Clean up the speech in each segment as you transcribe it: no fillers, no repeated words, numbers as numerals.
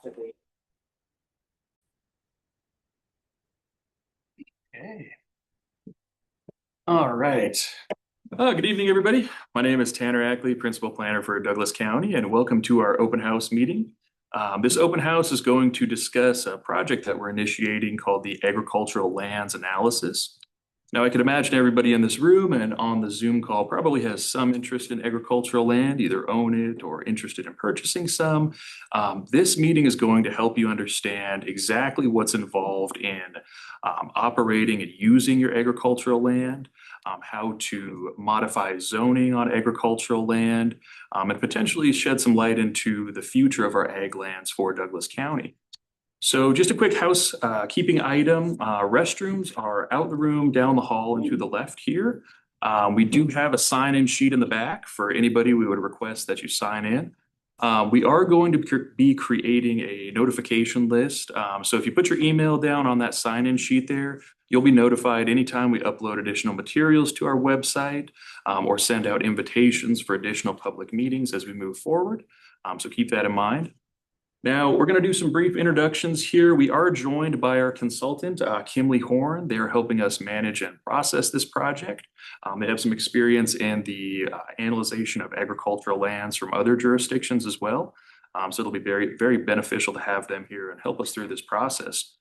to be. Okay. All right. Good evening, everybody. My name is Tanner Ackley, Principal Planner for Douglas County, and welcome to our open house meeting. This open house is going to discuss a project that we're initiating called the Agricultural Lands Analysis. Now, I can imagine everybody in this room and on the Zoom call probably has some interest in agricultural land, either own it or interested in purchasing some. This meeting is going to help you understand exactly what's involved in operating and using your agricultural land, how to modify zoning on agricultural land, and potentially shed some light into the future of our ag lands for Douglas County. So just a quick housekeeping item, restrooms are out the room, down the hall and to the left here. We do have a sign-in sheet in the back for anybody we would request that you sign in. We are going to be creating a notification list. So if you put your email down on that sign-in sheet there, you'll be notified anytime we upload additional materials to our website or send out invitations for additional public meetings as we move forward. So keep that in mind. Now, we're going to do some brief introductions here. We are joined by our consultant, Kimley Horn. They're helping us manage and process this project. They have some experience in the analyzation of agricultural lands from other jurisdictions as well. So it'll be very, very beneficial to have them here and help us through this process.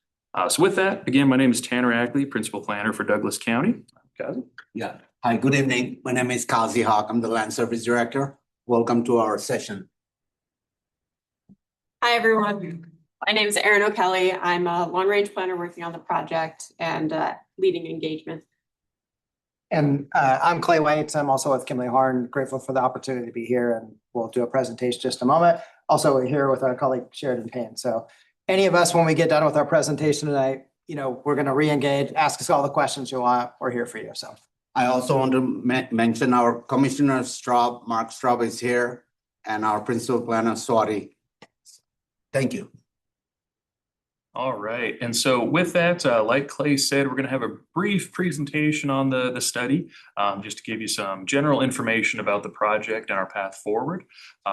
So with that, again, my name is Tanner Ackley, Principal Planner for Douglas County. Kazi? Yeah. Hi, good evening. My name is Kazi Hawk. I'm the Land Service Director. Welcome to our session. Hi, everyone. My name is Erin O'Kelly. I'm a long-range planner working on the project and leading engagement. And I'm Clay White. I'm also with Kimley Horn. Grateful for the opportunity to be here, and we'll do a presentation just a moment. Also, we're here with our colleague Sheridan Payne. So any of us, when we get done with our presentation tonight, we're going to re-engage, ask us all the questions you want. We're here for you. So I also want to mention our Commissioner Mark Straub is here, and our Principal Planner Swati. Thank you. All right. And so with that, like Clay said, we're going to have a brief presentation on the study, just to give you some general information about the project and our path forward.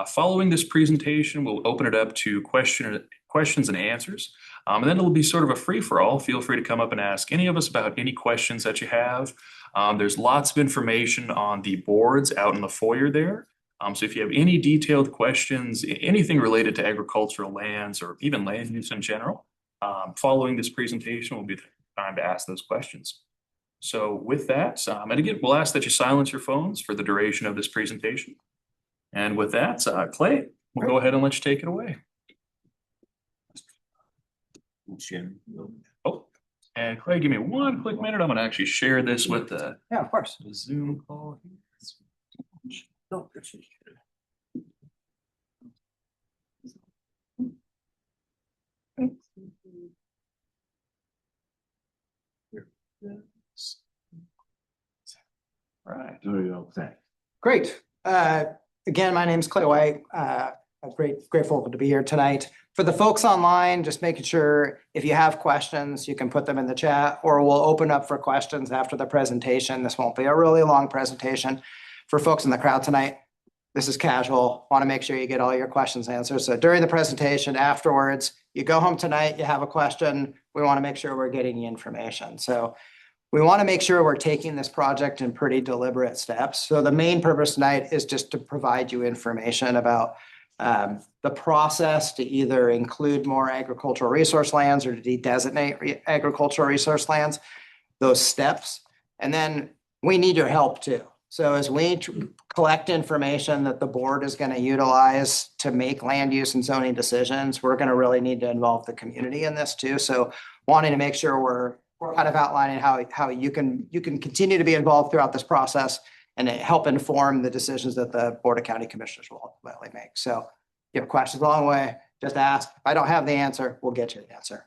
Following this presentation, we'll open it up to questions and answers. And then it'll be sort of a free-for-all. Feel free to come up and ask any of us about any questions that you have. There's lots of information on the boards out in the foyer there. So if you have any detailed questions, anything related to agricultural lands or even land use in general, following this presentation will be the time to ask those questions. So with that, and again, we'll ask that you silence your phones for the duration of this presentation. And with that, Clay, we'll go ahead and let you take it away. Oh, and Clay, give me one quick minute. I'm going to actually share this with the of course. Zoom call. No, Right. There you go. Thanks. Great. Again, my name is Clay White. I'm grateful to be here tonight. For the folks online, just making sure if you have questions, you can put them in the chat, or we'll open up for questions after the presentation. This won't be a really long presentation. For folks in the crowd tonight, this is casual. Want to make sure you get all your questions answered. So during the presentation, afterwards, you go home tonight, you have a question, we want to make sure we're getting you information. So we want to make sure we're taking this project in pretty deliberate steps. So the main purpose tonight is just to provide you information about the process to either include more agricultural resource lands or to de-designate agricultural resource lands, those steps. And then we need your help too. So as we collect information that the board is going to utilize to make land use and zoning decisions, we're going to really need to involve the community in this too. So wanting to make sure we're kind of outlining how you can continue to be involved throughout this process and help inform the decisions that the Board of County Commissioners will ultimately make. So if you have questions along the way, just ask. If I don't have the answer, we'll get you the answer.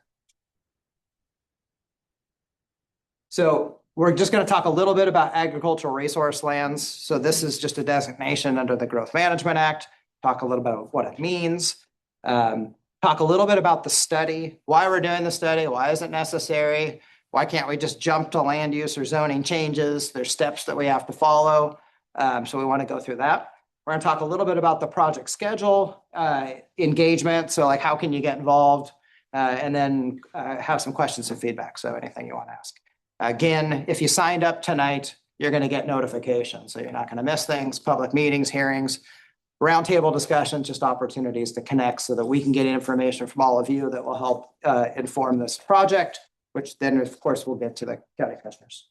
So we're just going to talk a little bit about agricultural resource lands. So this is just a designation under the Growth Management Act. Talk a little bit about what it means. Talk a little bit about the study, why we're doing the study, why is it necessary? Why can't we just jump to land use or zoning changes? There's steps that we have to follow. So we want to go through that. We're going to talk a little bit about the project schedule, engagement. So like, how can you get involved? And then have some questions and feedback. So anything you want to ask. Again, if you signed up tonight, you're going to get notifications. So you're not going to miss things, public meetings, hearings, roundtable discussions, just opportunities to connect so that we can get information from all of you that will help inform this project, which then, of course, we'll get to the county commissioners.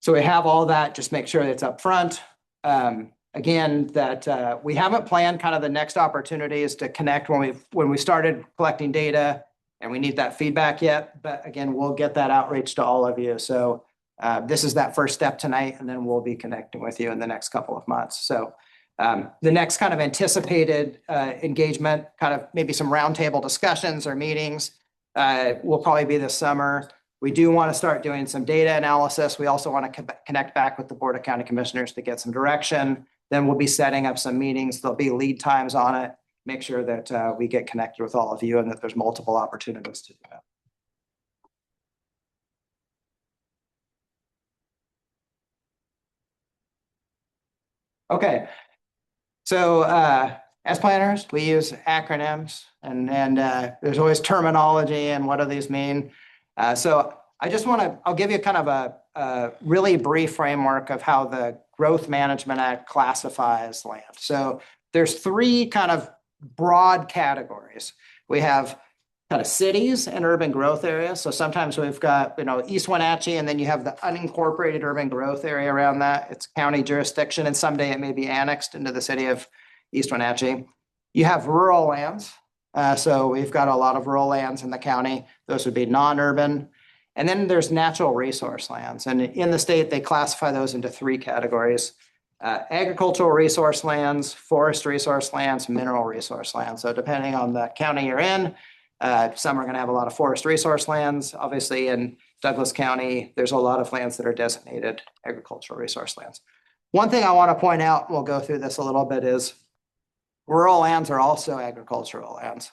So we have all that, just make sure it's up front. Again, that we haven't planned kind of the next opportunities to connect when we started collecting data and we need that feedback yet. But again, we'll get that outreach to all of you. So this is that first step tonight, and then we'll be connecting with you in the next couple of months. So the next kind of anticipated engagement, kind of maybe some roundtable discussions or meetings will probably be this summer. We do want to start doing some data analysis. We also want to connect back with the Board of County Commissioners to get some direction. Then we'll be setting up some meetings. There'll be lead times on it. Make sure that we get connected with all of you and that there's multiple opportunities to do that. Okay. So as planners, we use acronyms and there's always terminology and what do these mean? So I just I'll give you kind of a really brief framework of how the Growth Management Act classifies land. So there's three kind of broad categories. We have kind of cities and urban growth areas. So sometimes we've got, East Wenatchee, and then you have the unincorporated urban growth area around that. It's county jurisdiction, and someday it may be annexed into the city of East Wenatchee. You have rural lands. So we've got a lot of rural lands in the county. Those would be non-urban. And then there's natural resource lands. And in the state, they classify those into three categories: agricultural resource lands, forest resource lands, mineral resource lands. So depending on the county you're in, some are going to have a lot of forest resource lands. Obviously, in Douglas County, there's a lot of lands that are designated agricultural resource lands. One thing I want to point out, we'll go through this a little bit, is rural lands are also agricultural lands.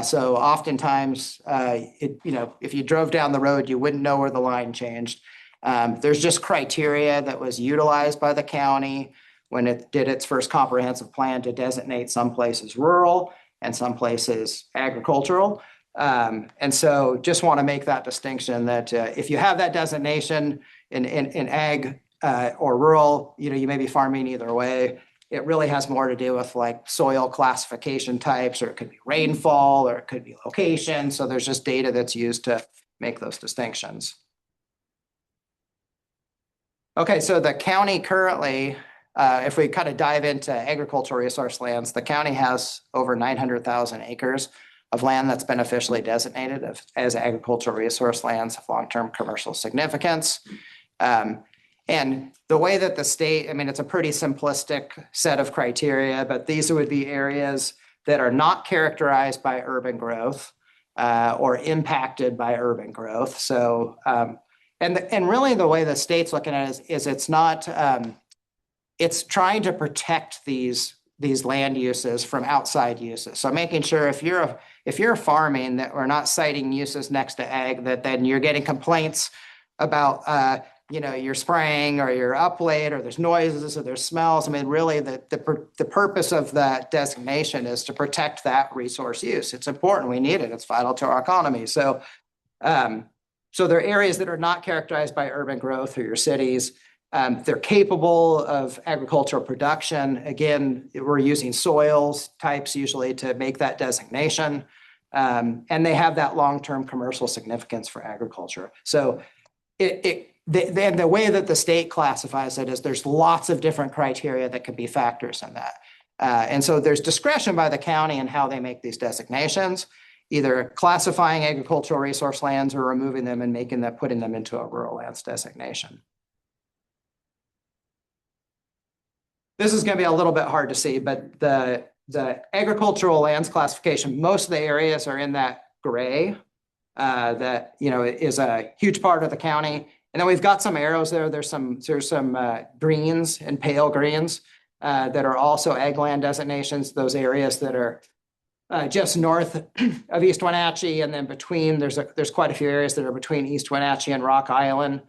So oftentimes, if you drove down the road, you wouldn't know where the line changed. There's just criteria that was utilized by the county when it did its first comprehensive plan to designate some places rural and some places agricultural. And so just want to make that distinction that if you have that designation in ag or rural, you may be farming either way. It really has more to do with like soil classification types, or it could be rainfall, or it could be location. So there's just data that's used to make those distinctions. Okay, so the county currently, if we kind of dive into agricultural resource lands, the county has over 900,000 acres of land that's been officially designated as agricultural resource lands of long-term commercial significance. And the way that the state, it's a pretty simplistic set of criteria, but these would be areas that are not characterized by urban growth or impacted by urban growth. So, and really the way the state's looking at it is it's not, it's trying to protect these land uses from outside uses. So making sure if you're farming, that we're not citing uses next to ag, that then you're getting complaints about, you're spraying or you're up late or there's noises or there's smells. Really the purpose of that designation is to protect that resource use. It's important. We need it. It's vital to our economy. So, so there are areas that are not characterized by urban growth or your cities. They're capable of agricultural production. Again, we're using soils types usually to make that designation. And they have that long-term commercial significance for agriculture. So the way that the state classifies it is there's lots of different criteria that could be factors in that. And so there's discretion by the county in how they make these designations, either classifying agricultural resource lands or removing them and putting them into a rural lands designation. This is going to be a little bit hard to see, but the agricultural lands classification, most of the areas are in that gray that is a huge part of the county. And then we've got some arrows there. There's some greens and pale greens that are also ag land designations. Those areas that are just north of East Wenatchee, and then between there's quite a few areas that are between East Wenatchee and Rock Island.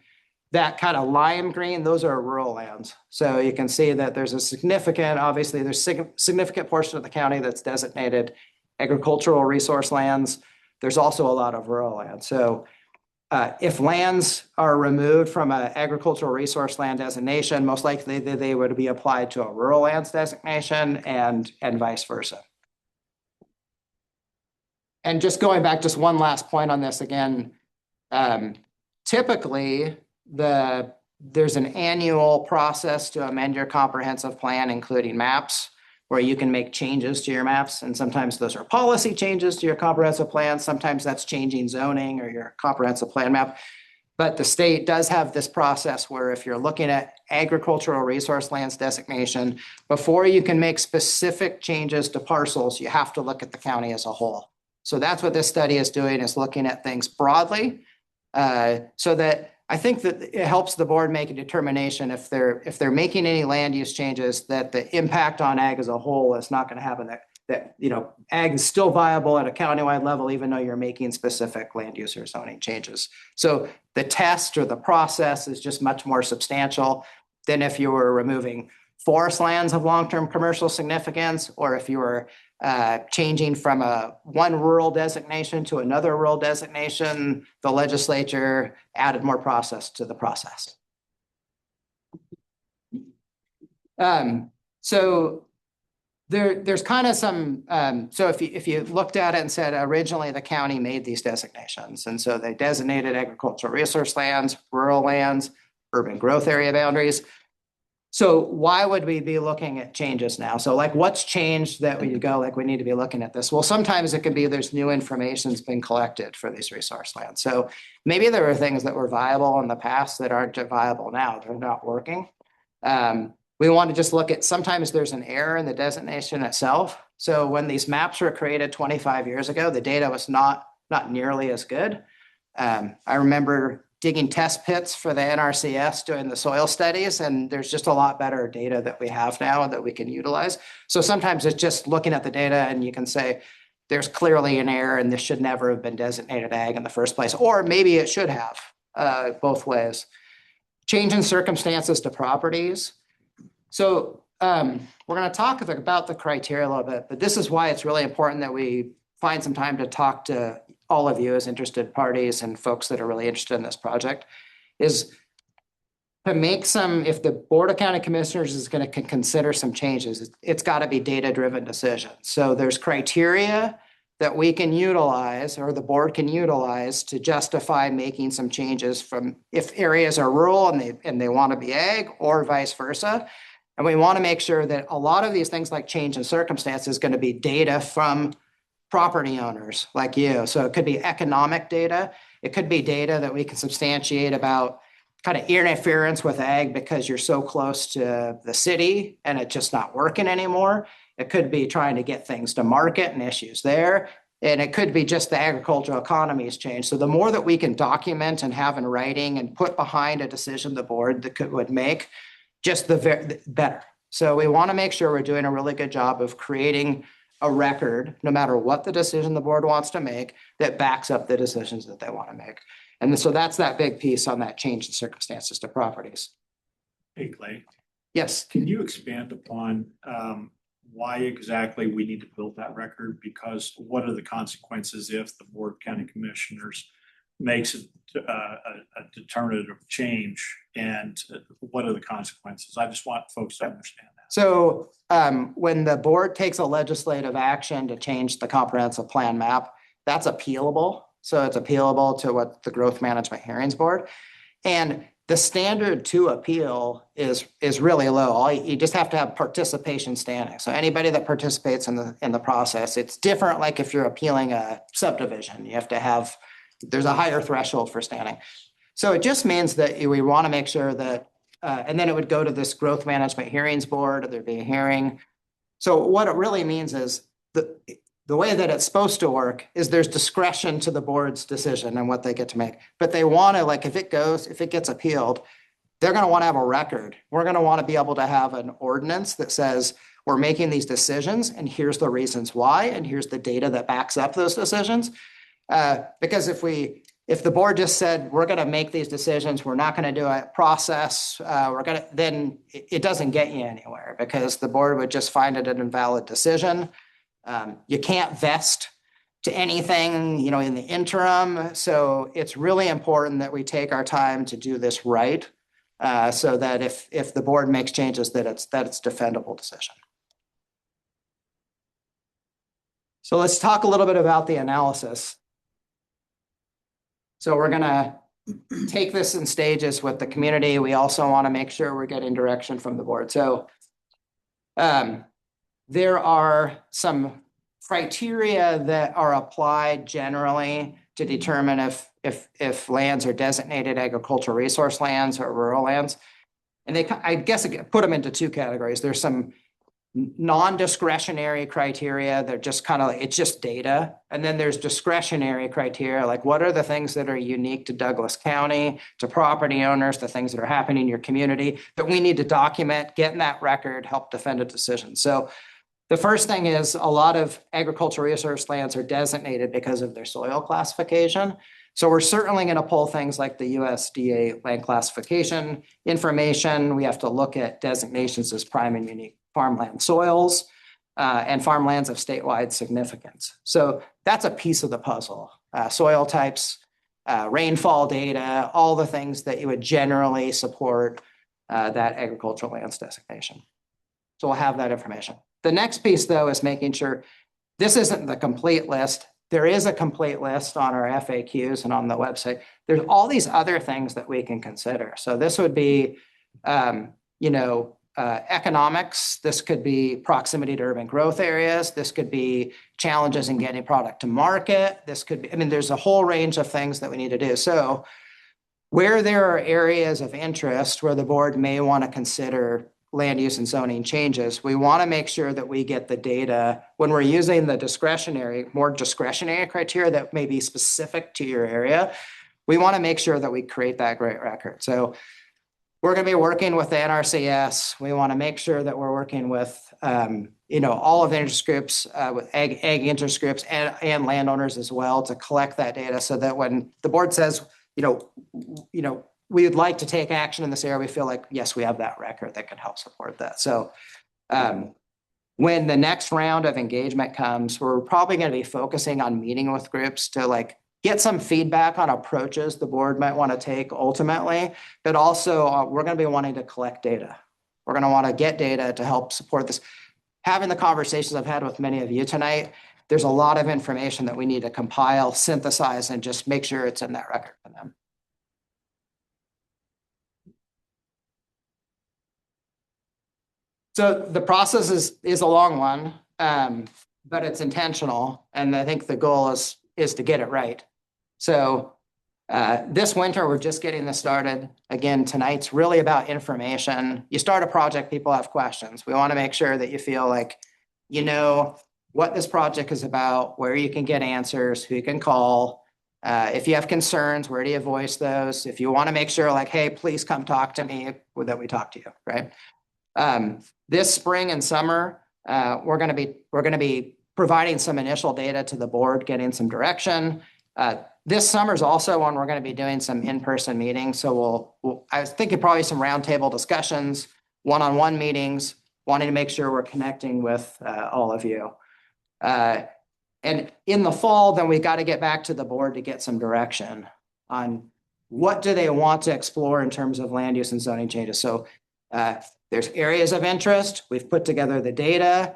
that kind of lime green, those are rural lands. So you can see that there's a significant, obviously, there's significant portion of the county that's designated agricultural resource lands. There's also a lot of rural land. So if lands are removed from an agricultural resource land designation, most likely they would be applied to a rural lands designation and vice versa. And just going back, just one last point on this again, typically there's an annual process to amend your comprehensive plan, including maps, where you can make changes to your maps. And sometimes those are policy changes to your comprehensive plan. Sometimes that's changing zoning or your comprehensive plan map. But the state does have this process where if you're looking at agricultural resource lands designation, before you can make specific changes to parcels, you have to look at the county as a whole. So that's what this study is doing, is looking at things broadly, so that I think that it helps the board make a determination if they're making any land use changes, that the impact on ag as a whole is not going to happen, that ag is still viable at a countywide level, even though you're making specific land use or zoning changes. So the test or the process is just much more substantial than if you were removing forest lands of long-term commercial significance, or if you were changing from one rural designation to another rural designation. The legislature added more process to the process. So there's kind of some, so if you looked at it and said originally the county made these designations, and so they designated agricultural resource lands, rural lands, urban growth area boundaries. So why would we be looking at changes now? So like what's changed that we go, like we need to be looking at this? Well, sometimes it could be there's new information that's been collected for these resource lands. So maybe there are things that were viable in the past that aren't viable now. They're not working. We want to just look at, sometimes there's an error in the designation itself. So when these maps were created 25 years ago, the data was not nearly as good. I remember digging test pits for the NRCS, doing the soil studies, and there's just a lot better data that we have now that we can utilize. So sometimes it's just looking at the data and you can say, there's clearly an error and this should never have been designated ag in the first place, or maybe it should have, both ways. Change in circumstances to properties. So we're going to talk about the criteria a little bit, but this is why it's really important that we find some time to talk to all of you as interested parties and folks that are really interested in this project, is to make some, if the Board of County Commissioners is going to consider some changes, it's got to be data-driven decisions. So there's criteria that we can utilize, or the board can utilize, to justify making some changes from if areas are rural and they want to be ag, or vice versa. And we want to make sure that a lot of these things like change in circumstance is going to be data from property owners like you. So it could be economic data. It could be data that we can substantiate about kind of interference with ag because you're so close to the city and it's just not working anymore. It could be trying to get things to market and issues there. And it could be just the agricultural economy has changed. So the more that we can document and have in writing and put behind a decision the board would make, just the better. So we want to make sure we're doing a really good job of creating a record, no matter what the decision the board wants to make, that backs up the decisions that they want to make. And so that's that big piece on that change in circumstances to properties. Hey, Clay, Yes. can you expand upon why exactly we need to build that record? Because what are the consequences if the Board of County Commissioners makes a determinative change, and what are the consequences? I just want folks to understand that. So when the board takes a legislative action to change the comprehensive plan map, that's appealable. So it's appealable to what the Growth Management Hearings Board. And the standard to appeal is really low. You just have to have participation standing. So anybody that participates in the process, it's different. Like if you're appealing a subdivision, you have to have, there's a higher threshold for standing. So it just means that we want to make sure that, and then it would go to this Growth Management Hearings Board, there'd be a hearing. So what it really means is the way that it's supposed to work is there's discretion to the board's decision and what they get to make. But they want to, like, if it gets appealed, they're going to want to have a record. We're going to want to be able to have an ordinance that says we're making these decisions and here's the reasons why, and here's the data that backs up those decisions. Because if we if the board just said, we're gonna make these decisions, we're not gonna do a process, then it doesn't get you anywhere because the board would just find it an invalid decision. You can't vest to anything, in the interim. So it's really important that we take our time to do this right. So that if the board makes changes, that it's defendable decision. So let's talk a little bit about the analysis. So we're gonna take this in stages with the community. We also want to make sure we're getting direction from the board. So there are some criteria that are applied generally to determine if lands are designated agricultural resource lands or rural lands. And I guess I put them into two categories. There's some non-discretionary criteria. They're just kind of like, it's just data. And then there's discretionary criteria, like what are the things that are unique to Douglas County, to property owners, the things that are happening in your community that we need to document, get in that record, help defend a decision. So the first thing is a lot of agricultural resource lands are designated because of their soil classification. So we're certainly going to pull things like the USDA land classification information. We have to look at designations as prime and unique farmland soils and farmlands of statewide significance. So that's a piece of the puzzle. Soil types, rainfall data, all the things that you would generally support that agricultural lands designation. So we'll have that information. The next piece, though, is making sure this isn't the complete list. There is a complete list on our FAQs and on the website. There's all these other things that we can consider. So this would be, economics. This could be proximity to urban growth areas. This could be challenges in getting product to market. This could be, there's a whole range of things that we need to do. So where there are areas of interest where the board may want to consider land use and zoning changes, we want to make sure that we get the data when we're using the more discretionary criteria that may be specific to your area. We want to make sure that we create that great record. So we're going to be working with the NRCS. We want to make sure that we're working with, all of the interest groups, with ag interest groups and landowners as well to collect that data so that when the board says, we would like to take action in this area, we feel like, yes, we have that record that can help support that. So when the next round of engagement comes, we're probably going to be focusing on meeting with groups to get some feedback on approaches the board might want to take ultimately, but also we're going to be wanting to collect data. We're going to want to get data to help support this. Having the conversations I've had with many of you tonight, there's a lot of information that we need to compile, synthesize, and just make sure it's in that record for them. So the process is a long one, but it's intentional. And I think the goal is to get it right. So this winter, we're just getting this started. Again, tonight's really about information. You start a project, people have questions. We want to make sure that you feel like you know what this project is about, where you can get answers, who you can call. If you have concerns, where do you voice those? If you want to make sure hey, please come talk to me, that we talk to you, right? This spring and summer, we're going to be providing some initial data to the board, getting some direction. This summer is also when we're going to be doing some in-person meetings. So I was thinking probably some roundtable discussions, one-on-one meetings, wanting to make sure we're connecting with all of you. And in the fall, then we got to get back to the board to get some direction on what do they want to explore in terms of land use and zoning changes. So there's areas of interest. We've put together the data.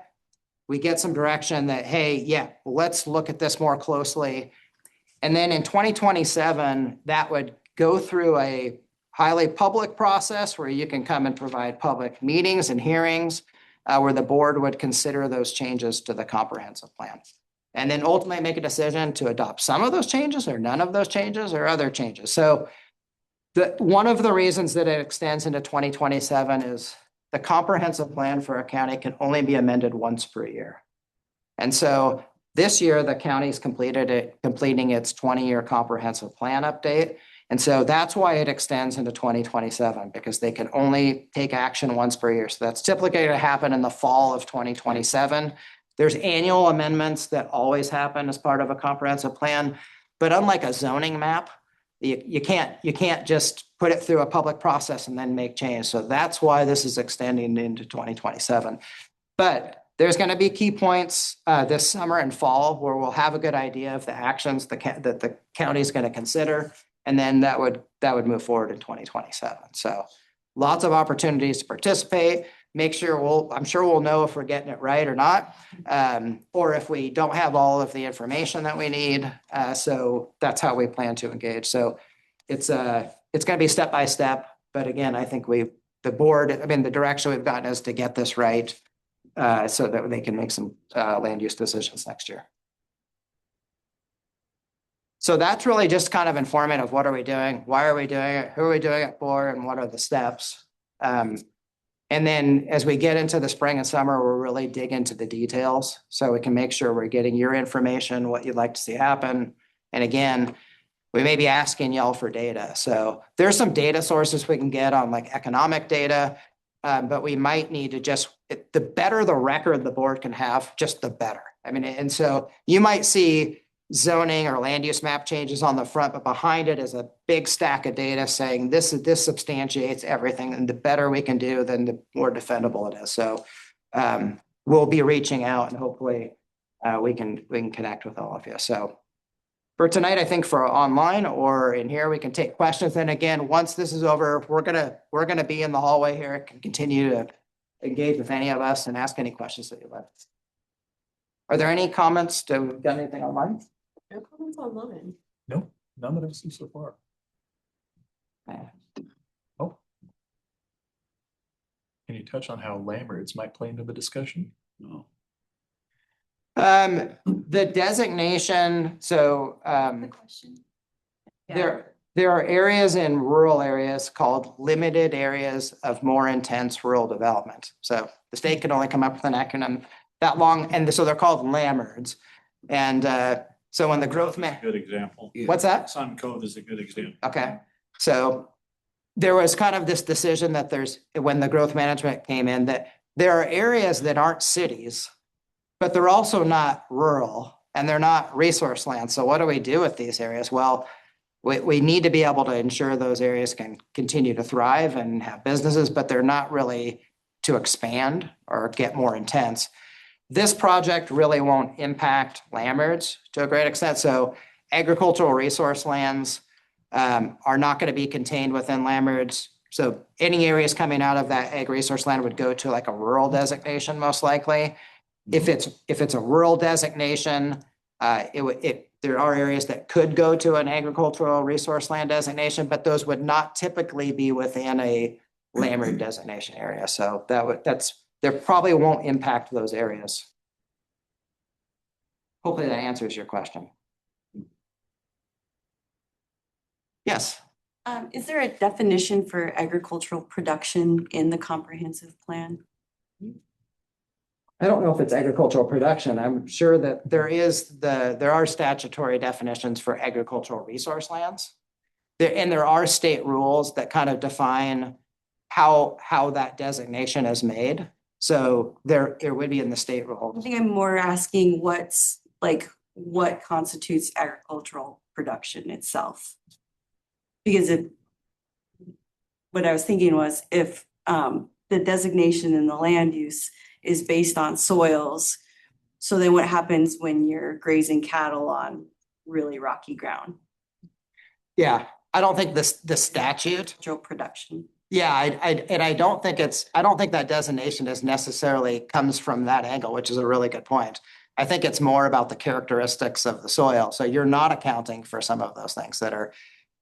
We get some direction that, hey, yeah, let's look at this more closely. And then in 2027, that would go through a highly public process where you can come and provide public meetings and hearings where the board would consider those changes to the comprehensive plan. And then ultimately make a decision to adopt some of those changes or none of those changes or other changes. So one of the reasons that it extends into 2027 is the comprehensive plan for a county can only be amended once per year. And so this year, the county's completing its 20-year comprehensive plan update. And so that's why it extends into 2027, because they can only take action once per year. So that's typically going to happen in the fall of 2027. There's annual amendments that always happen as part of a comprehensive plan. But unlike a zoning map, you can't just put it through a public process and then make change. So that's why this is extending into 2027. But there's going to be key points this summer and fall where we'll have a good idea of the actions that the county is going to consider. And then that would move forward in 2027. So lots of opportunities to participate. Make sure I'm sure we'll know if we're getting it right or not, or if we don't have all of the information that we need. So that's how we plan to engage. So it's going to be step by step. But again, I think the direction we've gotten is to get this right so that they can make some land use decisions next year. So that's really just kind of informative. What are we doing? Why are we doing it? Who are we doing it for? And what are the steps? And then as we get into the spring and summer, we'll really dig into the details so we can make sure we're getting your information, what you'd like to see happen. And again, we may be asking y'all for data. So there's some data sources we can get on like economic data, but we might need to the better the record the board can have, just the better. I mean, and so you might see zoning or land use map changes on the front, but behind it is a big stack of data saying this substantiates everything. And the better we can do, then the more defendable it is. So we'll be reaching out and hopefully we can connect with all of you. So for tonight, I think for online or in here, we can take questions. And again, once this is over, we're gonna be in the hallway here, can continue to engage with any of us and ask any questions that you like. Are there any comments? Do we got anything online? No comments online. No, none that I've seen so far. Oh. Can you touch on how Lamberts might play into the discussion? No. The designation, so there are areas in rural areas called limited areas of more intense rural development. So the state can only come up with an acronym that long, and so they're called LAMERDs. And so when the growth Good example. what's that? Sun Cove is a good example. Okay, so there was kind of this decision that when the growth management came in, that there are areas that aren't cities, but they're also not rural and they're not resource land. So what do we do with these areas? Well, we need to be able to ensure those areas can continue to thrive and have businesses, but they're not really to expand or get more intense. This project really won't impact LAMERDs to a great extent. So agricultural resource lands are not going to be contained within LAMERDs. So any areas coming out of that ag resource land would go to like a rural designation, most likely. If it's a rural designation, there are areas that could go to an agricultural resource land designation, but those would not typically be within a LAMERD designation area. So there probably won't impact those areas. Hopefully that answers your question. Yes. Is there a definition for agricultural production in the comprehensive plan? I don't know if it's agricultural production. I'm sure that there are statutory definitions for agricultural resource lands. There are state rules that kind of define how that designation is made. So it would be in the state I rules. think I'm more asking what constitutes agricultural production itself. Because what I was thinking was if the designation in the land use is based on soils, so then what happens when you're grazing cattle on really rocky ground? Yeah, I don't think the statute. Agricultural production. Yeah, I don't think that designation is necessarily comes from that angle, which is a really good point. I think it's more about the characteristics of the soil. So you're not accounting for some of those things that are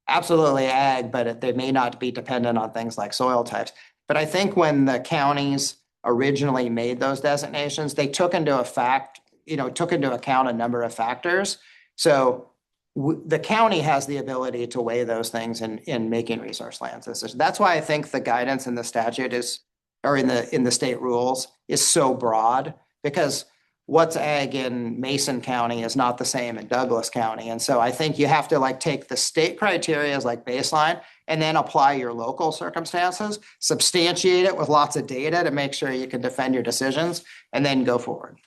absolutely ag, but they may not be dependent on things like soil types. But I think when the counties originally made those designations, they took into account a number of factors. So the county has the ability to weigh those things in making resource land decisions. That's why I think the guidance in the statute in the state rules is so broad, because what's ag in Mason County is not the same in Douglas County. And so I think you have to take the state criteria as baseline and then apply your local circumstances, substantiate it with lots of data to make sure you can defend your decisions, and then go forward.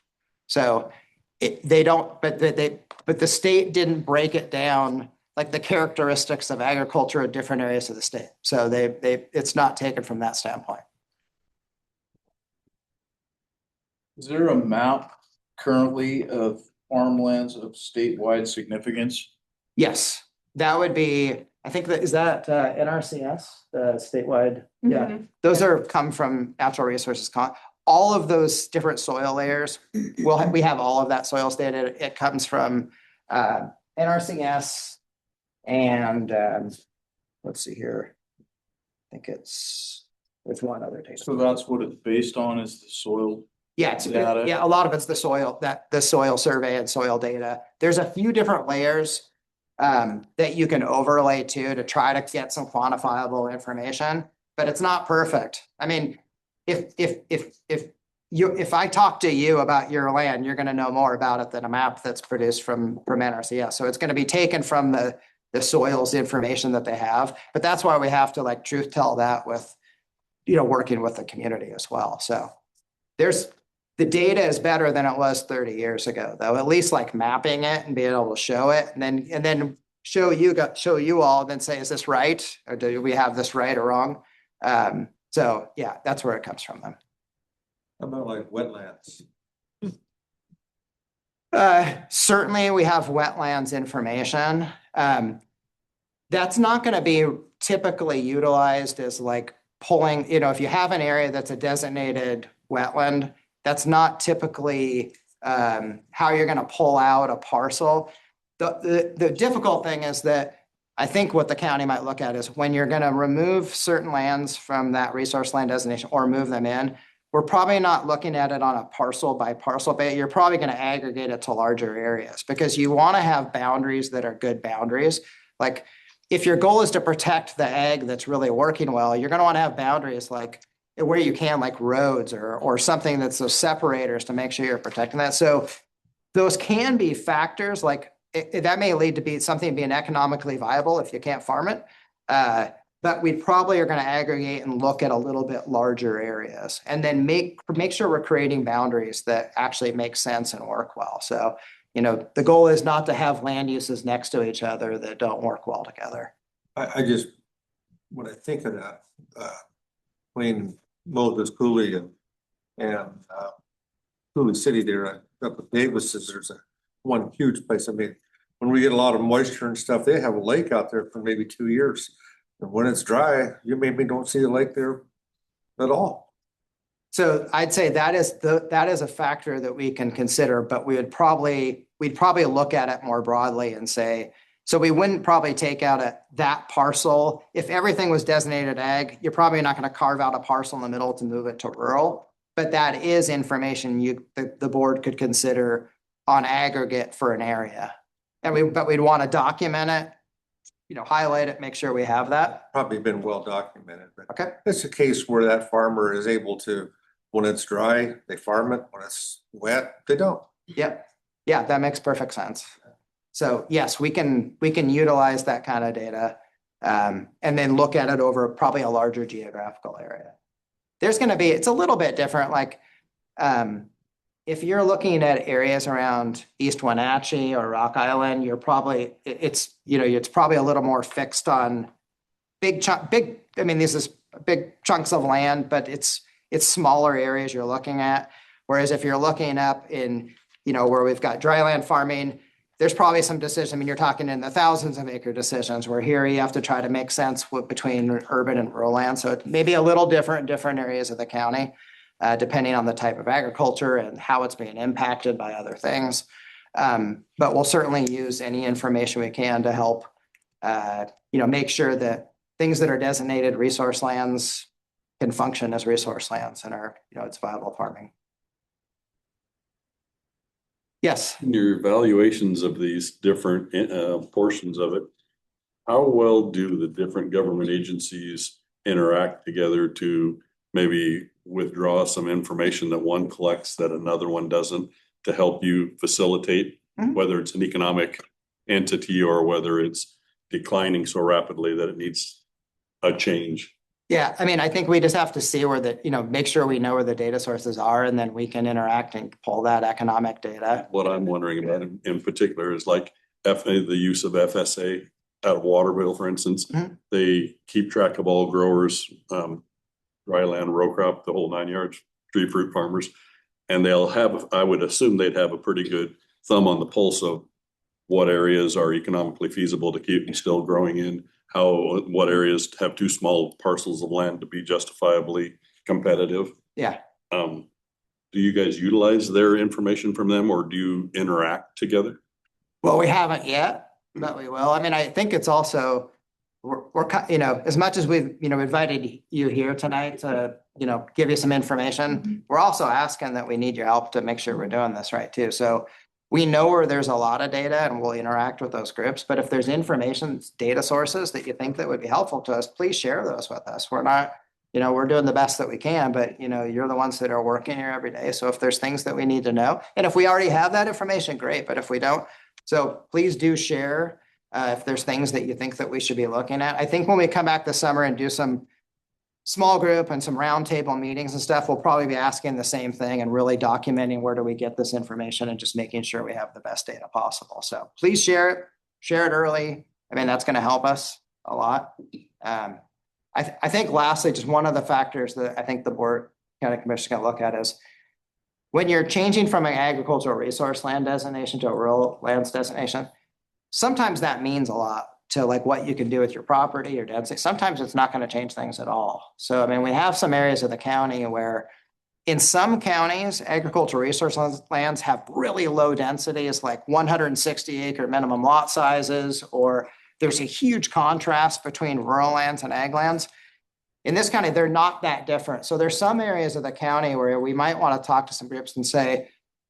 So but the state didn't break it down like the characteristics of agriculture in different areas of the state. So it's not taken from that standpoint. Is there a map currently of farmlands of statewide significance? Yes, that would be, I think is that NRCS, the statewide? Yeah, Mhm. those are come from Natural Resources all of those different soil layers. We have all of that soils data. It comes from NRCS and let's see here. I think there's one other data. So that's what it's based on, is the soil. Yeah, Data. yeah, a lot of it's the soil survey and soil data. There's a few different layers that you can overlay to try to get some quantifiable information, but it's not perfect. I mean, if I talk to you about your land, you're gonna know more about it than a map that's produced from NRCS. So it's gonna be taken from the soils information that they have, but that's why we have to like truth tell that with, working with the community as well. So the data is better than it was 30 years ago, though, at least like mapping it and being able to show it and then show you all, and then say, is this right? Or do we have this right or wrong? So yeah, that's where it comes from then. How about like wetlands? Certainly we have wetlands information. That's not going to be typically utilized as like pulling, if you have an area that's a designated wetland, that's not typically how you're going to pull out a parcel. The difficult thing is that I think what the county might look at is when you're going to remove certain lands from that resource land designation or move them in, we're probably not looking at it on a parcel by parcel basis. You're probably going to aggregate it to larger areas because you want to have boundaries that are good boundaries. Like if your goal is to protect the ag that's really working well, you're going to want to have boundaries like where you can, like roads or something that's those separators to make sure you're protecting that. So those can be factors like that may lead to be something being economically viable if you can't farm it. But we probably are going to aggregate and look at a little bit larger areas and then make sure we're creating boundaries that actually make sense and work well. So, the goal is not to have land uses next to each other that don't work well together. When I think of that, between Moses Cooley and Cooley City there, up at Davis's, there's one huge place. I mean, when we get a lot of moisture and stuff, they have a lake out there for maybe 2 years. And when it's dry, you maybe don't see a lake there at all. So I'd say that is a factor that we can consider, but we'd probably look at it more broadly and say, so we wouldn't probably take out that parcel. If everything was designated ag, you're probably not going to carve out a parcel in the middle to move it to rural. But that is information the board could consider on aggregate for an area. But we'd want to document it, highlight it, make sure we have that. Probably been well documented, but Okay. it's a case where that farmer is able to, when it's dry, they farm it. When it's wet, they don't. Yep. Yeah, that makes perfect sense. So yes, we can utilize that kind of data and then look at it over probably a larger geographical area. It's a little bit different. Like if you're looking at areas around East Wenatchee or Rock Island, it's probably a little more fixed on these is big chunks of land, but it's smaller areas you're looking at. Whereas if you're looking up in, where we've got dry land farming, there's probably some decisions. I mean, you're talking in the thousands of acre decisions where here you have to try to make sense between urban and rural land. So it may be a little different in different areas of the county, depending on the type of agriculture and how it's being impacted by other things. But we'll certainly use any information we can to help, make sure that things that are designated resource lands can function as resource lands and are, it's viable farming. Yes. In your evaluations of these different portions of it, how well do the different government agencies interact together to maybe withdraw some information that one collects that another one doesn't to help you facilitate, whether it's an economic entity or whether it's declining so rapidly that it needs a change? Yeah, I mean, I think we just have to see where make sure we know where the data sources are, and then we can interact and pull that economic data. What I'm wondering about in particular is like the use of FSA out of Waterville, for instance, Mhm. they keep track of all growers, dry land, row crop, the whole 9 yards, tree fruit farmers. And they'll have, I would assume they'd have a pretty good thumb on the pulse of what areas are economically feasible to keep still growing in, what areas have too small parcels of land to be justifiably competitive. Yeah. Do you guys utilize their information from them, or do you interact together? Well, we haven't yet, but we will. I mean, I think it's also, you know, as much as we've, you know, invited you here tonight to, you know, give you some information, we're also asking that we need your help to make sure we're doing this right too. So we know where there's a lot of data and we'll interact with those groups, but if there's information, data sources that you think that would be helpful to us, please share those with us. We're not, you know, we're doing the best that we can, but you know, you're the ones that are working here every day. So if there's things that we need to know, and if we already have that information, great. But if we don't, so please do share if there's things that you think that we should be looking at. I think when we come back this summer and do some small group and some roundtable meetings and stuff, we'll probably be asking the same thing and really documenting where do we get this information and just making sure we have the best data possible. So please share it early. I mean, that's going to help us a lot. I think lastly, just one of the factors that I think the board county commission is going to look at is when you're changing from an agricultural resource land designation to a rural lands designation, sometimes that means a lot to like what you can do with your property or density. Sometimes it's not going to change things at all. So, I mean, we have some areas of the county where in some counties, agricultural resource lands have really low densities, like 160 acre minimum lot sizes, or there's a huge contrast between rural lands and ag lands. In this county, they're not that different. So there's some areas of the county where we might want to talk to some groups and say,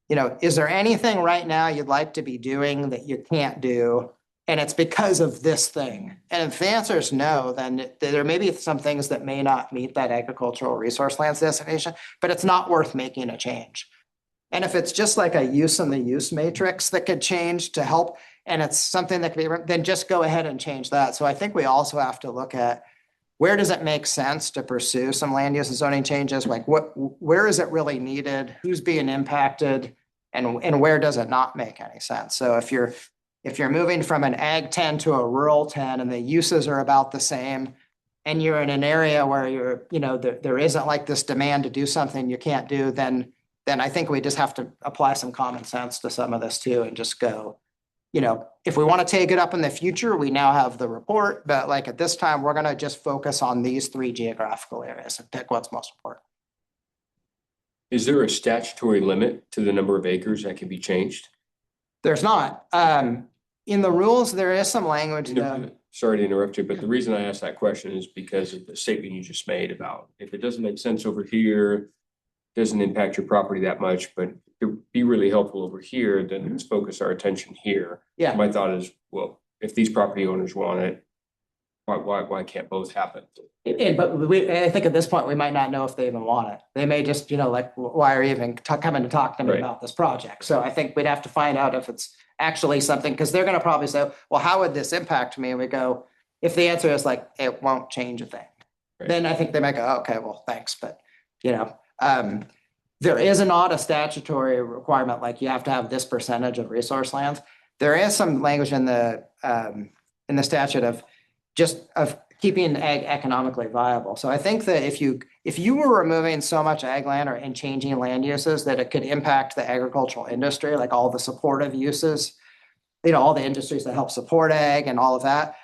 you know, is there anything right now you'd like to be doing that you can't do? And it's because of this thing. And if the answer is no, then there may be some things that may not meet that agricultural resource lands designation, but it's not worth making a change. And if it's just like a use in the use matrix that could change to help, and it's something that could be, then just go ahead and change that. So I think we also have to look at where does it make sense to pursue some land use and zoning changes? Like where is it really needed? Who's being impacted? And where does it not make any sense? So if you're moving from an ag 10 to a rural 10 and the uses are about the same, and you're in an area where there isn't like this demand to do something you can't do, then I think we just have to apply some common sense to some of this too and just go, you know, if we want to take it up in the future, we now have the report, but like at this time, we're going to just focus on these 3 geographical areas and pick what's most important. Is there a statutory limit to the number of acres that can be changed? There's not. In the rules, there is some language. Sorry to interrupt you, but the reason I asked that question is because of the statement you just made about if it doesn't make sense over here, doesn't impact your property that much, but it would be really helpful over here, then let's focus our attention here. Yeah. My thought is, well, if these property owners want it, why can't both happen? But I think at this point, we might not know if they even want it. They may just, like, why are you even coming to talk to me about this project? So I think we'd have to find out if it's actually something, because they're going to probably say, well, how would this impact me? And we go, if the answer is like, it won't change a thing, then I think they might go, okay, well, thanks. But, there is not a statutory requirement, like you have to have this percentage of resource lands. There is some language in the statute of keeping ag economically viable. So I think that if you were removing so much ag land and changing land uses that it could impact the agricultural industry, like all the supportive uses, all the industries that help support ag and all of that.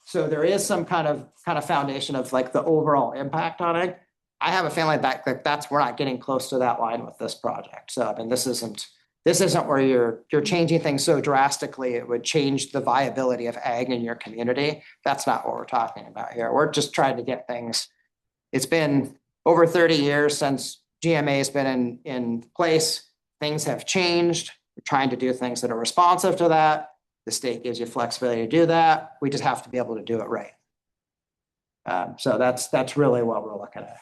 So there is some kind of foundation of like the overall impact on it. I have a feeling that we're not getting close to that line with this project. So I mean, this isn't where you're changing things so drastically it would change the viability of ag in your community. That's not what we're talking about here. We're just trying to get things. It's been over 30 years since GMA has been in place. Things have changed. We're trying to do things that are responsive to that. The state gives you flexibility to do that. We just have to be able to do it right. So that's really what we're looking at.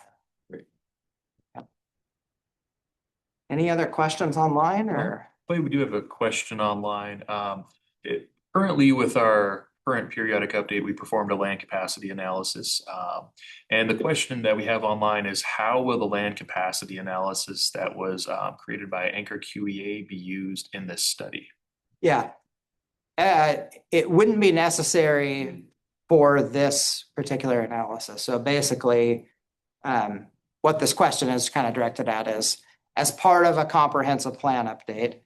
Any other questions online or? Well, we do have a question online. Currently with our current periodic update, we performed a land capacity analysis. And the question that we have online is how will the land capacity analysis that was created by Anchor QEA be used in this study? Yeah. It wouldn't be necessary for this particular analysis. So basically, what this question is kind of directed at is, as part of a comprehensive plan update,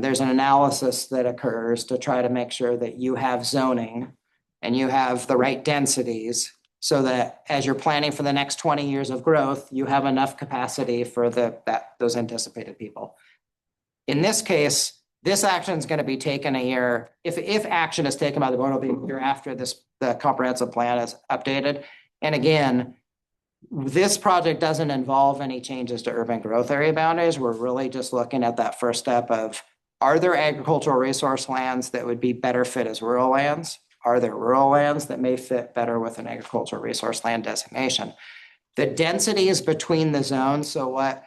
there's an analysis that occurs to try to make sure that you have zoning and you have the right densities so that as you're planning for the next 20 years of growth, you have enough capacity for those anticipated people. In this case, this action is going to be taken a year. If action is taken by the board, it'll be a year after the comprehensive plan is updated. And again, this project doesn't involve any changes to urban growth area boundaries. We're really just looking at that first step of, are there agricultural resource lands that would be better fit as rural lands? Are there rural lands that may fit better with an agricultural resource land designation? The densities between the zones, so what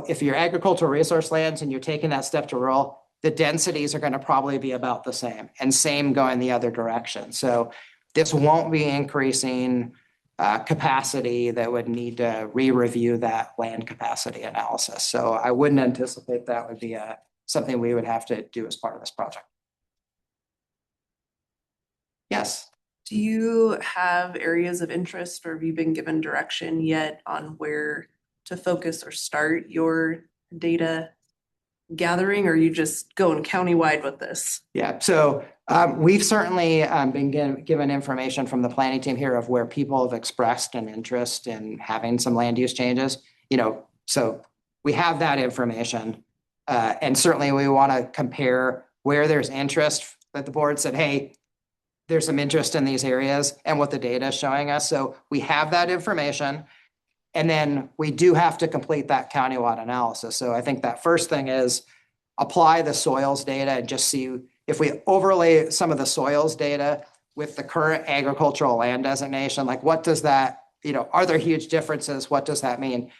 if you're agricultural resource lands and you're taking that step to rural, the densities are going to probably be about the same, and same going the other direction. So this won't be increasing capacity that would need to re-review that land capacity analysis. So I wouldn't anticipate that would be something we would have to do as part of this project. Yes. Do you have areas of interest, or have you been given direction yet on where to focus or start your data gathering, or are you just going countywide with this? Yeah, so we've certainly been given information from the planning team here of where people have expressed an interest in having some land use changes. So we have that information. And certainly we want to compare where there's interest that the board said, hey, there's some interest in these areas, and what the data is showing us. So we have that information. And then we do have to complete that countywide analysis. So I think that first thing is apply the soils data and just see if we overlay some of the soils data with the current agricultural land designation, like what does that, are there huge differences? What does that mean?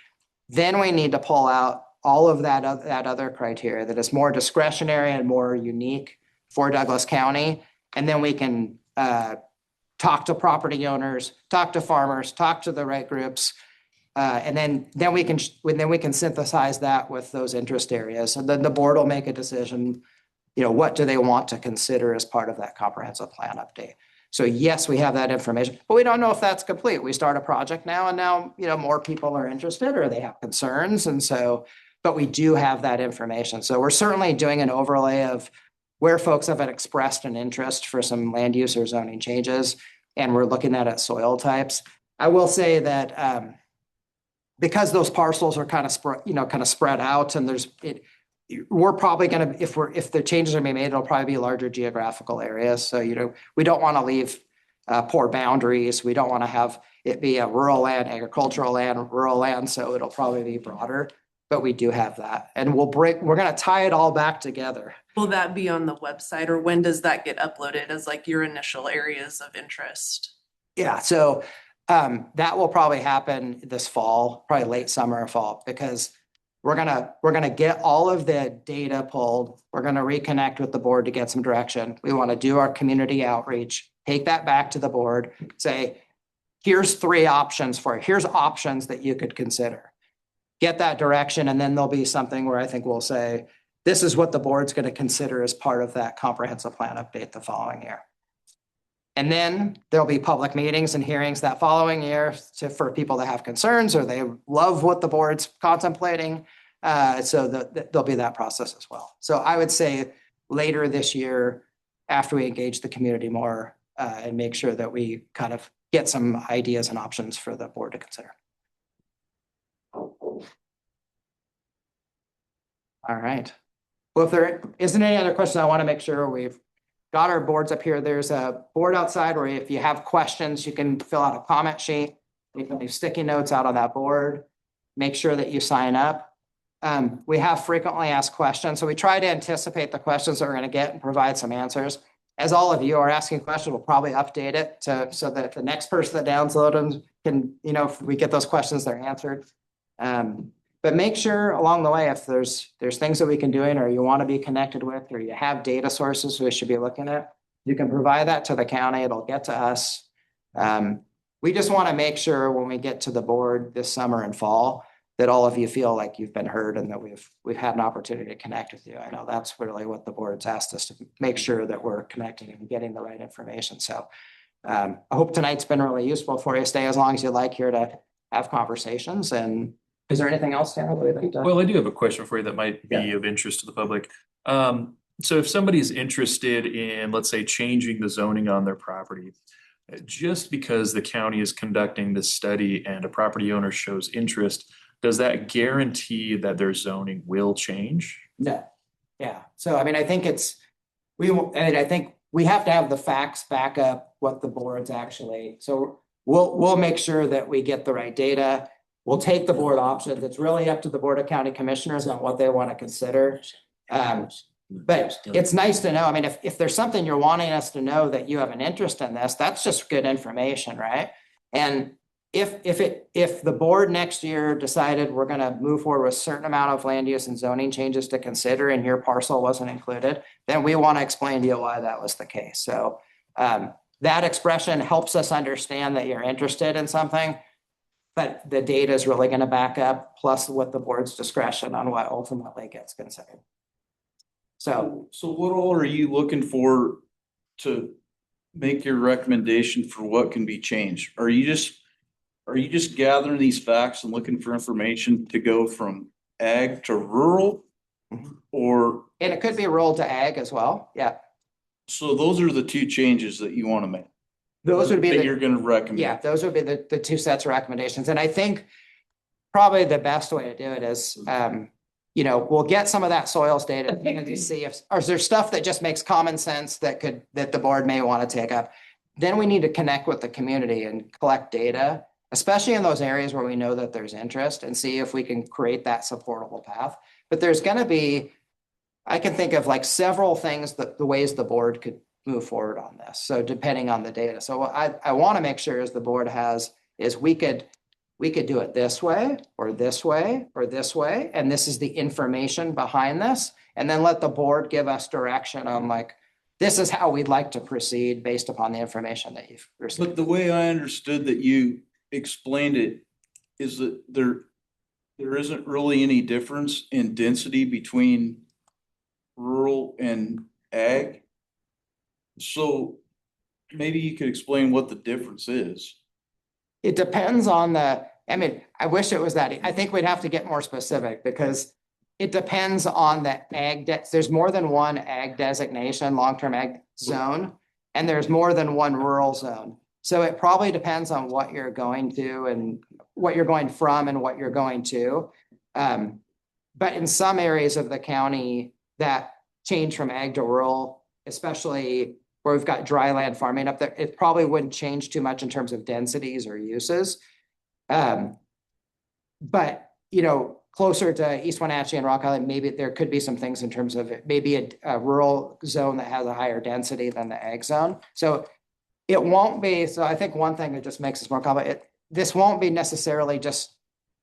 Then we need to pull out all of that other criteria that is more discretionary and more unique for Douglas County. And then we can talk to property owners, talk to farmers, talk to the right groups. And then we can synthesize that with those interest areas. And then the board will make a decision, what do they want to consider as part of that comprehensive plan update? So yes, we have that information, but we don't know if that's complete. We start a project now, and now, more people are interested or they have concerns. And so, but we do have that information. So we're certainly doing an overlay of where folks have expressed an interest for some land use or zoning changes. And we're looking at soil types. I will say that, because those parcels are kind of spread out, and we're probably going to, if the changes are being made, it'll probably be larger geographical areas. So, we don't want to leave poor boundaries. We don't want to have it be a rural land, agricultural land, rural land. So it'll probably be broader, but we do have that. And we're going to tie it all back together. Will that be on the website, or when does that get uploaded as like your initial areas of interest? Yeah, so that will probably happen this fall, probably late summer or fall, because we're gonna get all of the data pulled. We're gonna reconnect with the board to get some direction. We want to do our community outreach, take that back to the board, say, here's 3 options for you. Here's options that you could consider. Get that direction, and then there'll be something where I think we'll say, this is what the board's going to consider as part of that comprehensive plan update the following year. And then there'll be public meetings and hearings that following year for people that have concerns or they love what the board's contemplating. So there'll be that process as well. So I would say later this year, after we engage the community more and make sure that we kind of get some ideas and options for the board to consider. All right. Well, if there isn't any other questions, I want to make sure we've got our boards up here. There's a board outside where if you have questions, you can fill out a comment sheet. You can leave sticky notes out on that board. Make sure that you sign up. We have frequently asked questions, so we try to anticipate the questions that we're going to get and provide some answers. As all of you are asking questions, we'll probably update it so that the next person that downloads them can, if we get those questions, they're answered. But make sure along the way, if there's things that we can do or you want to be connected with, or you have data sources we should be looking at, you can provide that to the county. It'll get to us. We just want to make sure when we get to the board this summer and fall that all of you feel like you've been heard and that we've had an opportunity to connect with you. I know that's really what the board's asked us to make sure that we're connecting and getting the right information. So I hope tonight's been really useful for you. Stay as long as you like here to have conversations. And is there anything else, Tanner, that we'd like to? Well, I do have a question for you that might be of interest to the public. So if somebody's interested in, let's say, changing the zoning on their property, just because the county is conducting this study and a property owner shows interest, does that guarantee that their zoning will change? No. Yeah. So, I mean, I think I think we have to have the facts back up what the board's actually, so we'll make sure that we get the right data. We'll take the board options. It's really up to the Board of County Commissioners on what they want to consider. But it's nice to know. I mean, if there's something you're wanting us to know that you have an interest in this, that's just good information, right? And if the board next year decided we're gonna move forward with a certain amount of land use and zoning changes to consider and your parcel wasn't included, then we want to explain to you why that was the case. So that expression helps us understand that you're interested in something, but the data is really going to back up, plus what the board's discretion on what ultimately gets considered. So what all are you looking for to make your recommendation for what can be changed? Are you just gathering these facts and looking for information to go from ag to rural? Or, and it could be rural to ag as well. Yeah. so those are the two changes that you want to make? Those would be that you're going to recommend? Yeah, those would be the two sets of recommendations. And I think probably the best way to do it is, we'll get some of that soils data and to see if, or is there stuff that just makes common sense that the board may want to take up. Then we need to connect with the community and collect data, especially in those areas where we know that there's interest, and see if we can create that supportable path. But there's going to be, I can think of like several things that the ways the board could move forward on this. So depending on the data. So what I want to make sure is the board has is we could do it this way or this way or this way. And this is the information behind this. And then let the board give us direction on like, this is how we'd like to proceed based upon the information that you've received. But the way I understood that you explained it is that there isn't really any difference in density between rural and ag. So maybe you could explain what the difference is. It depends on I wish it was that. I think we'd have to get more specific because it depends on the ag. There's more than one ag designation, long-term ag zone, and there's more than one rural zone. So it probably depends on what you're going to and what you're going from and what you're going to. But in some areas of the county that change from ag to rural, especially where we've got dry land farming up there, it probably wouldn't change too much in terms of densities or uses. But, closer to East Wenatchee and Rock Island, maybe there could be some things in terms of maybe a rural zone that has a higher density than the ag zone. So it won't be, so I think one thing that just makes this more complicated, this won't be necessarily just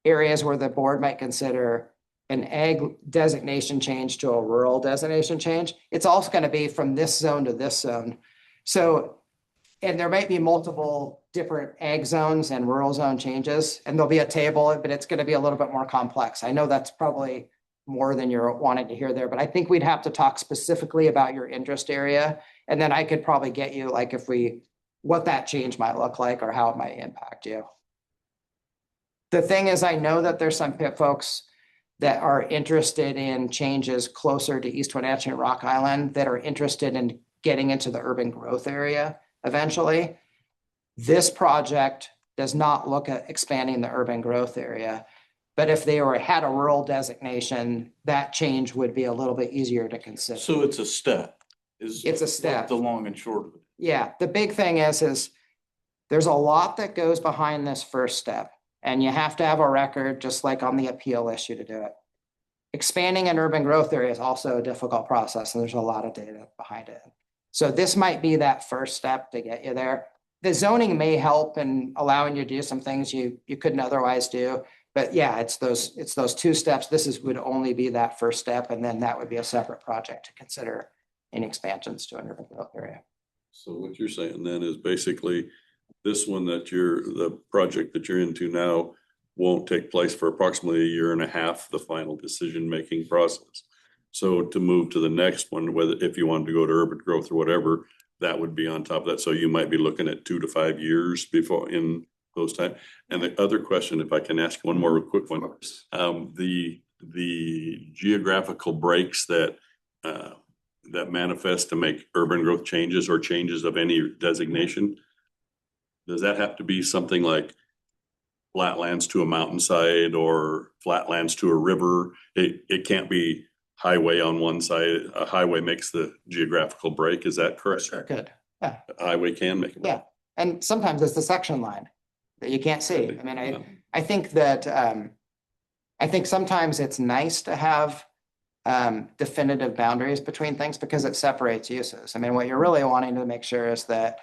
areas where the board might consider an ag designation change to a rural designation change. It's also going to be from this zone to this zone. So, and there might be multiple different ag zones and rural zone changes, and there'll be a table, but it's going to be a little bit more complex. I know that's probably more than you're wanting to hear there, but I think we'd have to talk specifically about your interest area. And then I could probably get you like what that change might look like or how it might impact you. The thing is, I know that there's some PIP folks that are interested in changes closer to East Wenatchee and Rock Island that are interested in getting into the urban growth area eventually. This project does not look at expanding the urban growth area, but if they had a rural designation, that change would be a little bit easier to consider. So it's a step. It's a step. The long and short of it. Yeah, the big thing is there's a lot that goes behind this first step, and you have to have a record, just like on the appeal issue, to do it. Expanding an urban growth area is also a difficult process, and there's a lot of data behind it. So this might be that first step to get you there. The zoning may help in allowing you to do some things you couldn't otherwise do. But yeah, it's those two steps. Would only be that first step, and then that would be a separate project to consider in expansions to an urban growth area. So what you're saying then is basically this one the project that you're into now won't take place for approximately a year and a half, the final decision-making process. So to move to the next one, whether if you wanted to go to urban growth or whatever, that would be on top of that. So you might be looking at 2 to 5 years before in those time. And the other question, if I can ask one more quick one, the geographical breaks that that manifest to make urban growth changes or changes of any designation, does that have to be something like flatlands to a mountainside or flatlands to a river? It can't be highway on one side. A highway makes the geographical break. Is that correct? Sure, good. Yeah, A highway can make it. yeah. And sometimes it's the section line that you can't see. I mean, I think that, I think sometimes it's nice to have definitive boundaries between things because it separates uses. I mean, what you're really wanting to make sure is that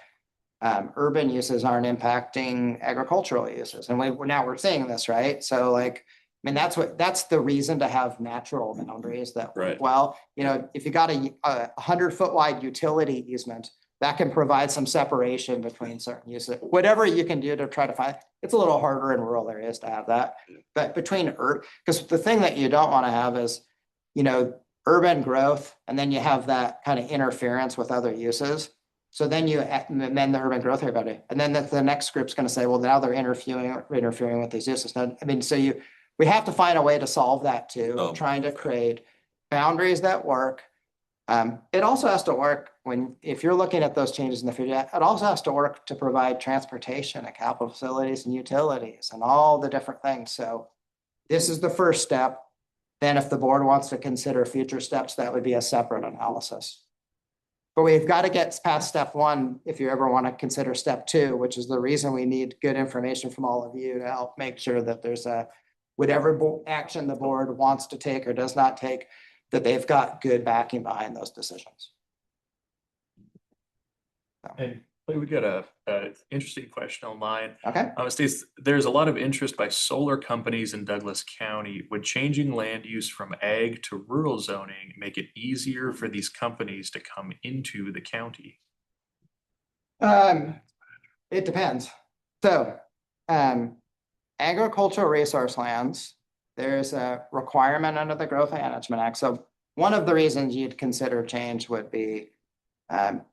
urban uses aren't impacting agricultural uses. And we're seeing this, right? So like, I mean, that's the reason to have natural boundaries that work Right. well. You know, if you got a 100-foot wide utility easement, that can provide some separation between certain uses. Whatever you can do to try to find, it's a little harder in rural areas to have that. But between because the thing that you don't want to have is, you know, urban growth, and then you have that kind of interference with other uses. So then you amend the urban growth area boundary, and then the next group's going to say, well, now they're interfering with these uses. Now, I mean, so we have to find a way to solve that too, Oh. trying to create boundaries that work. It also has to work if you're looking at those changes in the future, it also has to work to provide transportation and capital facilities and utilities and all the different things. So this is the first step. Then if the board wants to consider future steps, that would be a separate analysis. But we've got to get past step 1 if you ever want to consider step 2, which is the reason we need good information from all of you to help make sure that there's whatever action the board wants to take or does not take, that they've got good backing behind those decisions. And we got a interesting question online. Okay. It states there's a lot of interest by solar companies in Douglas County. Would changing land use from ag to rural zoning make it easier for these companies to come into the county? It depends. So, agricultural resource lands, there's a requirement under the Growth Management Act. So one of the reasons you'd consider change would be,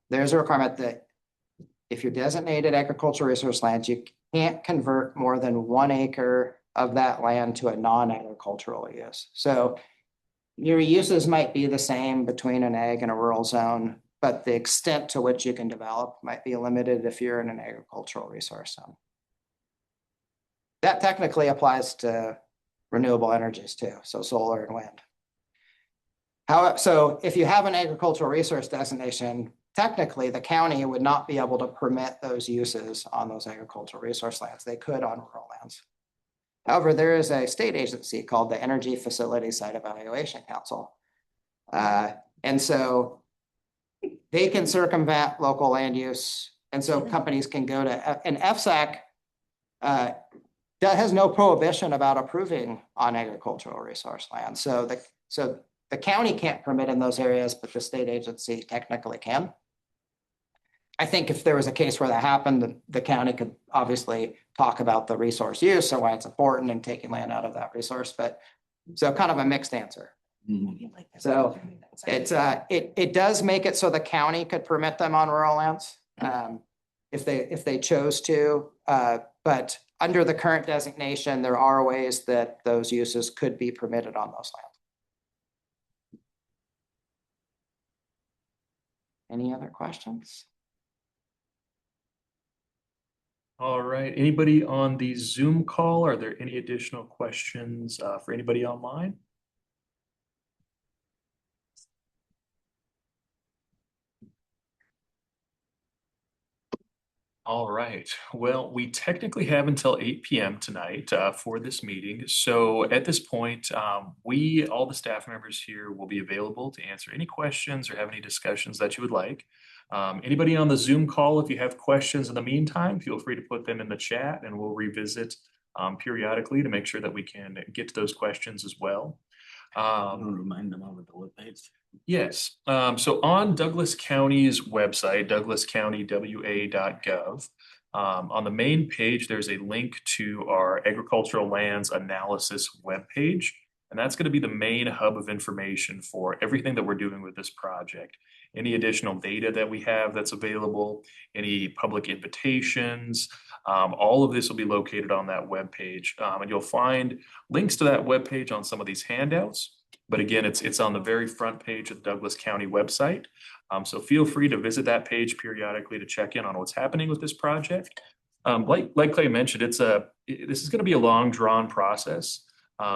there's a requirement that if you're designated agricultural resource lands, you can't convert more than 1 acre of that land to a non-agricultural use. So your uses might be the same between an ag and a rural zone, but the extent to which you can develop might be limited if you're in an agricultural resource zone. That technically applies to renewable energies too, so solar and wind. So if you have an agricultural resource designation, technically the county would not be able to permit those uses on those agricultural resource lands. They could on rural lands. However, there is a state agency called the Energy Facility Site Evaluation Council. And so they can circumvent local land use. And so companies can go to an FSAC that has no prohibition about approving on agricultural resource land. So the county can't permit in those areas, but the state agency technically can. I think if there was a case where that happened, the county could obviously talk about the resource use and why it's important and taking land out of that resource, but so kind of a mixed answer. So it does make it so the county could permit them on rural lands if they chose to, but under the current designation, there are ways that those uses could be permitted on those lands. Any other questions? All right, anybody on the Zoom call? Are there any additional questions for anybody online? All right, well, we technically have until 8 p.m. tonight for this meeting. So at this point, all the staff members here will be available to answer any questions or have any discussions that you would like. Anybody on the Zoom call, if you have questions in the meantime, feel free to put them in the chat and we'll revisit periodically to make sure that we can get to those questions as well. Remind them of the webpage. Yes. So on Douglas County's website, douglascountywa.gov, On the main page, there's a link to our agricultural lands analysis webpage. And that's going to be the main hub of information for everything that we're doing with this project. Any additional data that we have that's available, any public invitations, all of this will be located on that webpage. And you'll find links to that webpage on some of these handouts. But again, it's on the very front page of the Douglas County website. So feel free to visit that page periodically to check in on what's happening with this project. Like Clay mentioned, this is going to be a long drawn process.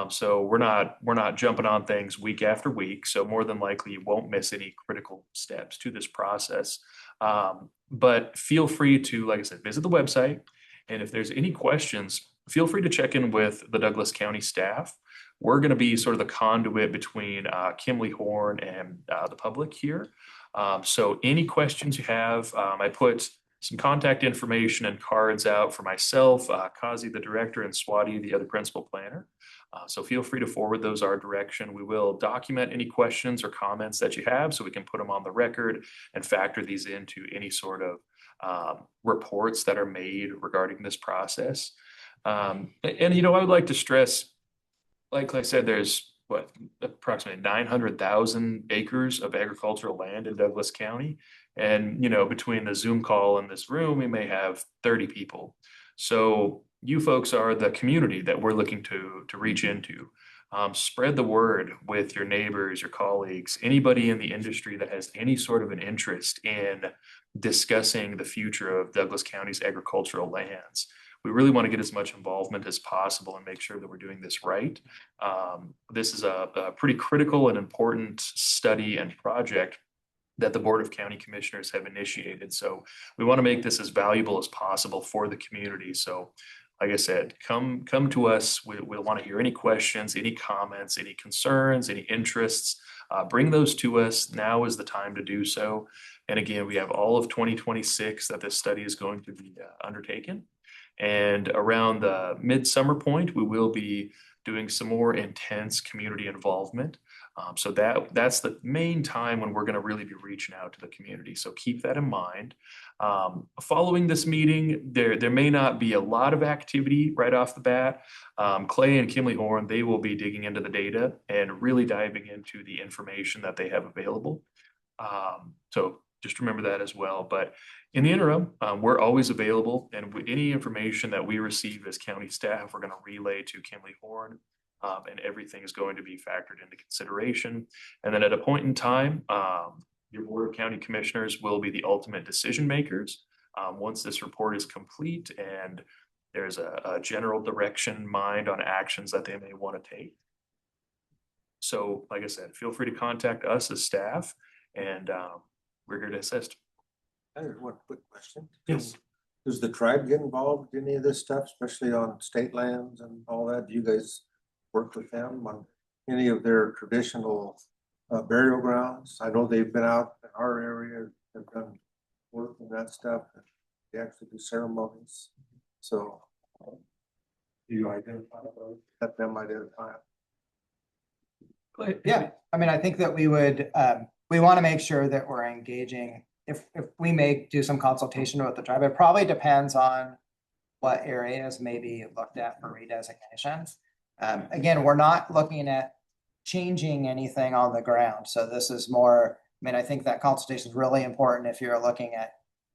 So we're not jumping on things week after week. So more than likely you won't miss any critical steps to this process. But feel free to, like I said, visit the website. And if there's any questions, feel free to check in with the Douglas County staff. We're going to be sort of the conduit between Kimley Horn and the public here. So any questions you have, I put some contact information and cards out for myself, Kazi, the director, and Swati, the other principal planner. So feel free to forward those our direction. We will document any questions or comments that you have so we can put them on the record and factor these into any sort of reports that are made regarding this process. And I would like to stress, like I said, there's approximately 900,000 acres of agricultural land in Douglas County. And, between the Zoom call and this room, we may have 30 people. So you folks are the community that we're looking to reach into. Spread the word with your neighbors, your colleagues, anybody in the industry that has any sort of an interest in discussing the future of Douglas County's agricultural lands. We really want to get as much involvement as possible and make sure that we're doing this right. This is a pretty critical and important study and project that the Board of County Commissioners have initiated. So we want to make this as valuable as possible for the community. So like I said, come to us. We'll want to hear any questions, any comments, any concerns, any interests. Bring those to us. Now is the time to do so. And again, we have all of 2026 that this study is going to be undertaken. And around the midsummer point, we will be doing some more intense community involvement. So that's the main time when we're going to really be reaching out to the community. So keep that in mind. Following this meeting, there may not be a lot of activity right off the bat. Clay and Kimley Horn, they will be digging into the data and really diving into the information that they have available. So just remember that as well. But in the interim, we're always available, and with any information that we receive as county staff, we're going to relay to Kimley Horn. And everything is going to be factored into consideration. And then at a point in time, your Board of County Commissioners will be the ultimate decision makers. Once this report is complete and there's a general direction in mind on actions that they may want to take. So like I said, feel free to contact us as staff, and we're here to assist. I have one quick question. Yes. Does the tribe get involved in any of this stuff, especially on state lands and all that? Do you guys work with them on any of their traditional burial grounds? I know they've been out in our area, have done work and that stuff. They actually do ceremonies. So do you identify those? Let them identify. Yeah, I mean, I think that we would, we want to make sure that we're engaging. If we may do some consultation with the tribe, it probably depends on what areas may be looked at for redesignation. Again, we're not looking at changing anything on the ground. So this is more, I mean, I think that consultation is really important if you're looking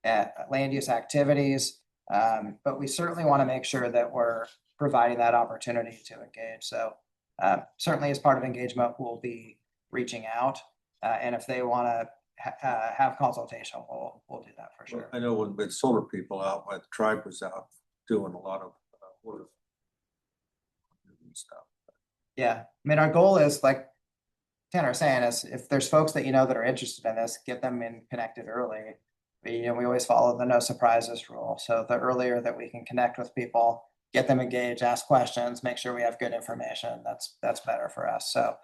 at land use activities. But we certainly want to make sure that we're providing that opportunity to engage. So certainly as part of engagement, we'll be reaching out. And if they want to have consultation, we'll do that for sure. I know when the solar people out, my tribe was out doing a lot of work. Stuff. Yeah, I mean, our goal is, like Tanner was saying, is if there's folks that that are interested in this, get them in connected early. We always follow the no surprises rule. So the earlier that we can connect with people, get them engaged, ask questions, make sure we have good information, that's better for us. So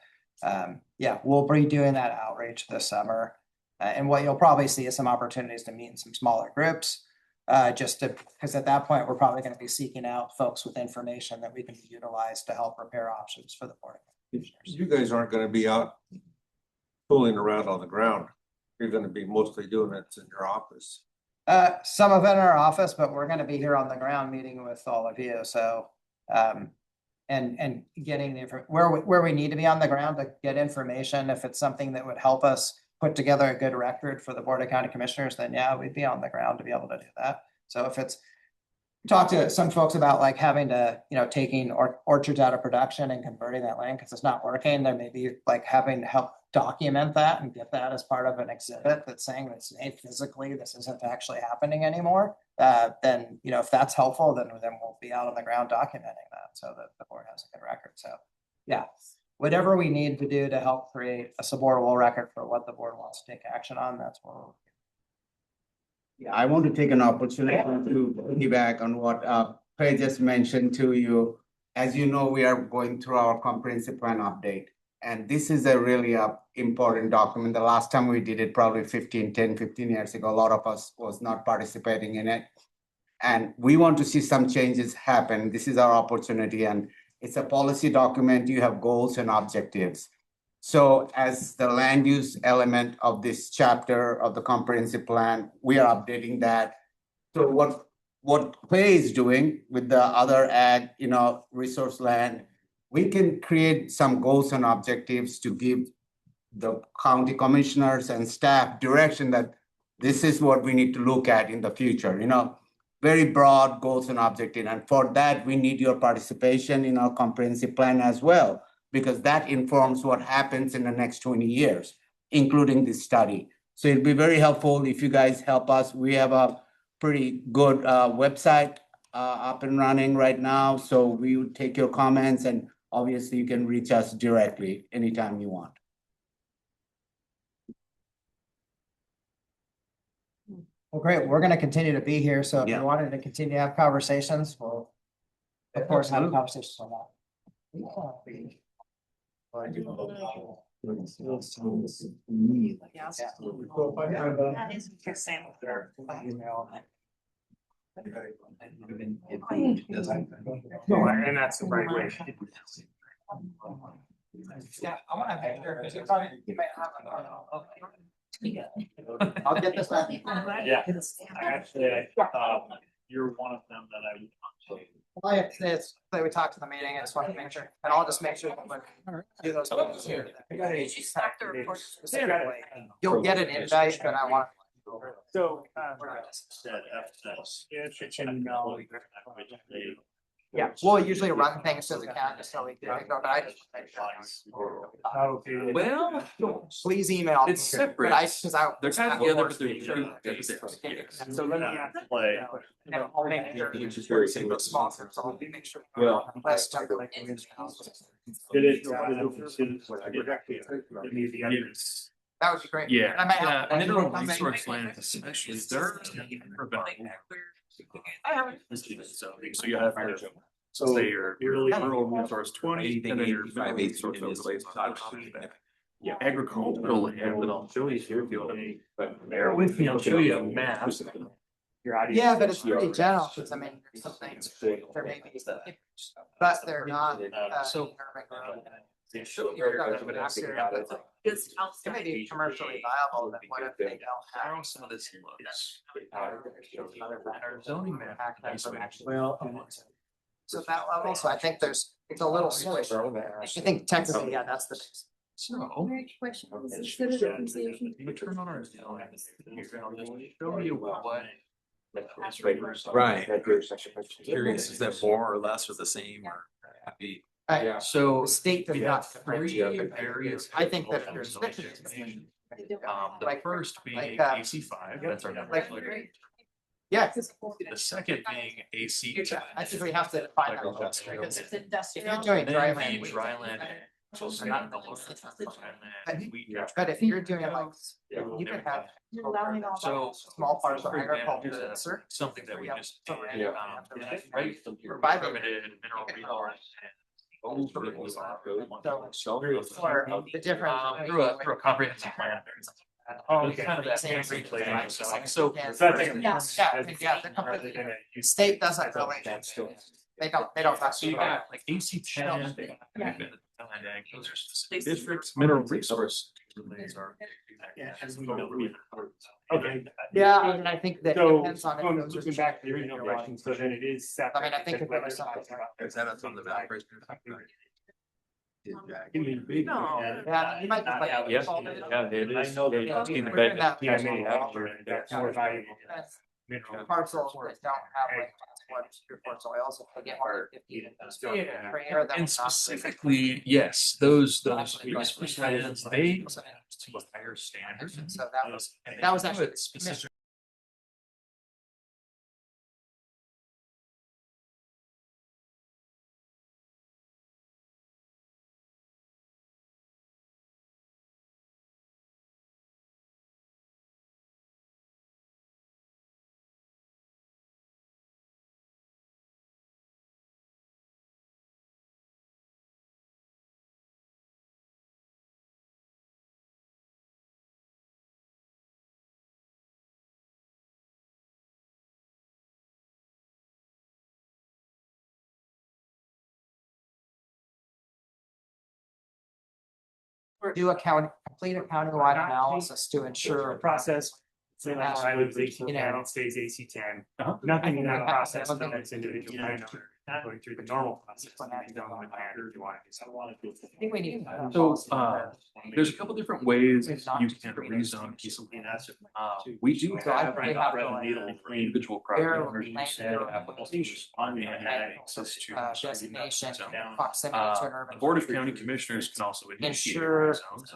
yeah, we'll be doing that outreach this summer. And what you'll probably see is some opportunities to meet in some smaller groups. Because at that point, we're probably going to be seeking out folks with information that we can utilize to help prepare options for the Board of Commissioners. You guys aren't going to be out fooling around on the ground. You're going to be mostly doing it in your office. Some of it in our office, but we're gonna be here on the ground meeting with all of you, so. And getting the, where we need to be on the ground to get information, if it's something that would help us put together a good record for the Board of County Commissioners, then yeah, we'd be on the ground to be able to do that. So if it's, talk to some folks about like having to, taking orchards out of production and converting that land because it's not working, there may be like having to help document that and get that as part of an exhibit that's saying that, hey, physically, this isn't actually happening anymore. Then, if that's helpful, then we'll be out on the ground documenting that so that the board has a good record. So, yeah, whatever we need to do to help create a supportable record for what the board wants to take action on, that's what we're. Yeah, I want to take an opportunity to piggyback on what Clay just mentioned to you. As you know, we are going through our comprehensive plan update. And this is a really important document. The last time we did it, probably 15 years ago, a lot of us was not participating in it. And we want to see some changes happen. This is our opportunity, and it's a policy document. You have goals and objectives. So as the land use element of this chapter of the comprehensive plan, we are updating that. So what Clay is doing with the other ag, resource land, we can create some goals and objectives to give the county commissioners and staff direction that this is what we need to look at in the future, very broad goals and objectives. And for that, we need your participation in our comprehensive plan as well, because that informs what happens in the next 20 years, including this study. So it'd be very helpful if you guys help us. We have a pretty good website up and running right now. So we would take your comments, and obviously you can reach us directly anytime you want. Well, great. We're gonna continue to be here. So if Yeah. you wanted to continue to have conversations, we'll of course have conversations on that. That is interesting. And that's the right way. Yeah, I wanna make sure, because you might have I'll get this back. Yeah, actually, you're one of them that I would. All I have to say is, that we talked to the meeting, I just wanted to make sure, and I'll just make sure that when do those things here. Specifically, you'll get an invite, but I want. So. Said Yeah, we'll usually run things to the county, so we can go, but I just. Well, Please email. me, it's separate. But I, cause I. They're kind of together, but they're So let me play. And I'll make sure. Which is very Single sponsors, so I'll make sure. Well- Let's check. That would be great. Yeah, And I might have. mineral resource land, especially, they're. So you have your, so say your rural resource 20, and then your mineral resource overlays on top of that. Yeah, agricultural land, but I'll show you here if you want to, but bear with me, I'll show you a map. Yeah, but it's pretty general, because I mean, there's some things, there may be, but they're not, So- It may be commercially viable, but what if they don't How have? some of this looks. Our zoning map. Well. So that level, so I think it's a little switch. I think technically, yeah, that's the base. So. You turn on our zone. Show you what. Right. Curious, is that more or less or the same or happy? Right, So. the state does we not have three differentiate. areas. I think that of there's. zoning. The Like- first being like, AC5, that's our number. like- Yeah, The second being AC. I think we have to define that, because if you're doing Then dry the land. dry land. So it's not the lower land, wheat, But if you're doing like, Yeah, you could have. You're allowing all So. Small parts of for example, agriculture. that's Something that we just did, Yeah. right, Provide it. permitted mineral resource. Or the different. Through a comprehensive plan. Oh, It's kind of that Same fancy thing. plan, so. Yeah, So I think- yeah, the company- state doesn't really, they don't. So you got like AC 10. Those are specific districts, mineral resource relays are. Yeah, as we know, we. Okay. Yeah, and I think that So, depends on. if going those are looking back to the cheaper original or question, so then it is separate. I mean, I think if there's some. Is that us on the map? Right there? Give me a big. No. Yeah, you might just like. Yeah, fold it. yeah, it is. I know that. Yeah, I've seen the we're in bed. that Yeah, phase. That's more valuable. That's Mineral. Parcels that don't have like what report soils, if they get more than 50. Yeah. per year, then And it's not- specifically, yes, those Actually, plans, they to a higher standard. So that was actually Specific. do complete a countywide analysis to ensure. Process. Say like I was AC You know. 10, it stays AC 10. Uh-huh. Nothing in that I- process, I- it's individual, not going through the normal process. You don't want to hire, you want to. I want to do. I think we need. So, there's a couple different ways you can rezone a piece of land. We do So I have think we have to, like, individual property Barrel owners who land said area. applications on the access to. Designation, So, proximity to an The urban. Board of County Commissioners can also initiate Ensure- zones.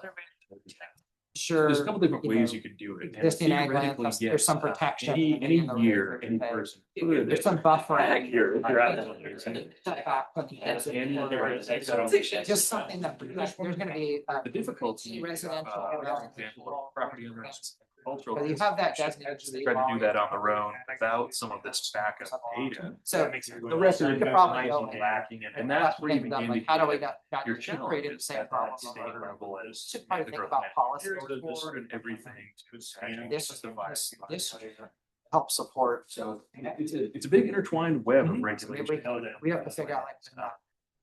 Sure. There's a couple different you ways know, you can do it. and existing ag land, theoretically, plus there's some yes, protection Any in the year, rate any that they- person. There's some buffering. Just something that, there's gonna be, The difficulty. residential. For example, property owners. Cultural. But you have that businesses designated. Try to do that on their own without some of this backup data. So The rest of You it could probably might go- be lacking, and that's where you Think about, begin to. like, how do we get not Your keep challenge creating the is same at problem? that state level is. Should probably the think growth about map. policy Board before. and everything to expand. This justify this help support, so. It's a big intertwined web of We, regulation. we have to figure out like the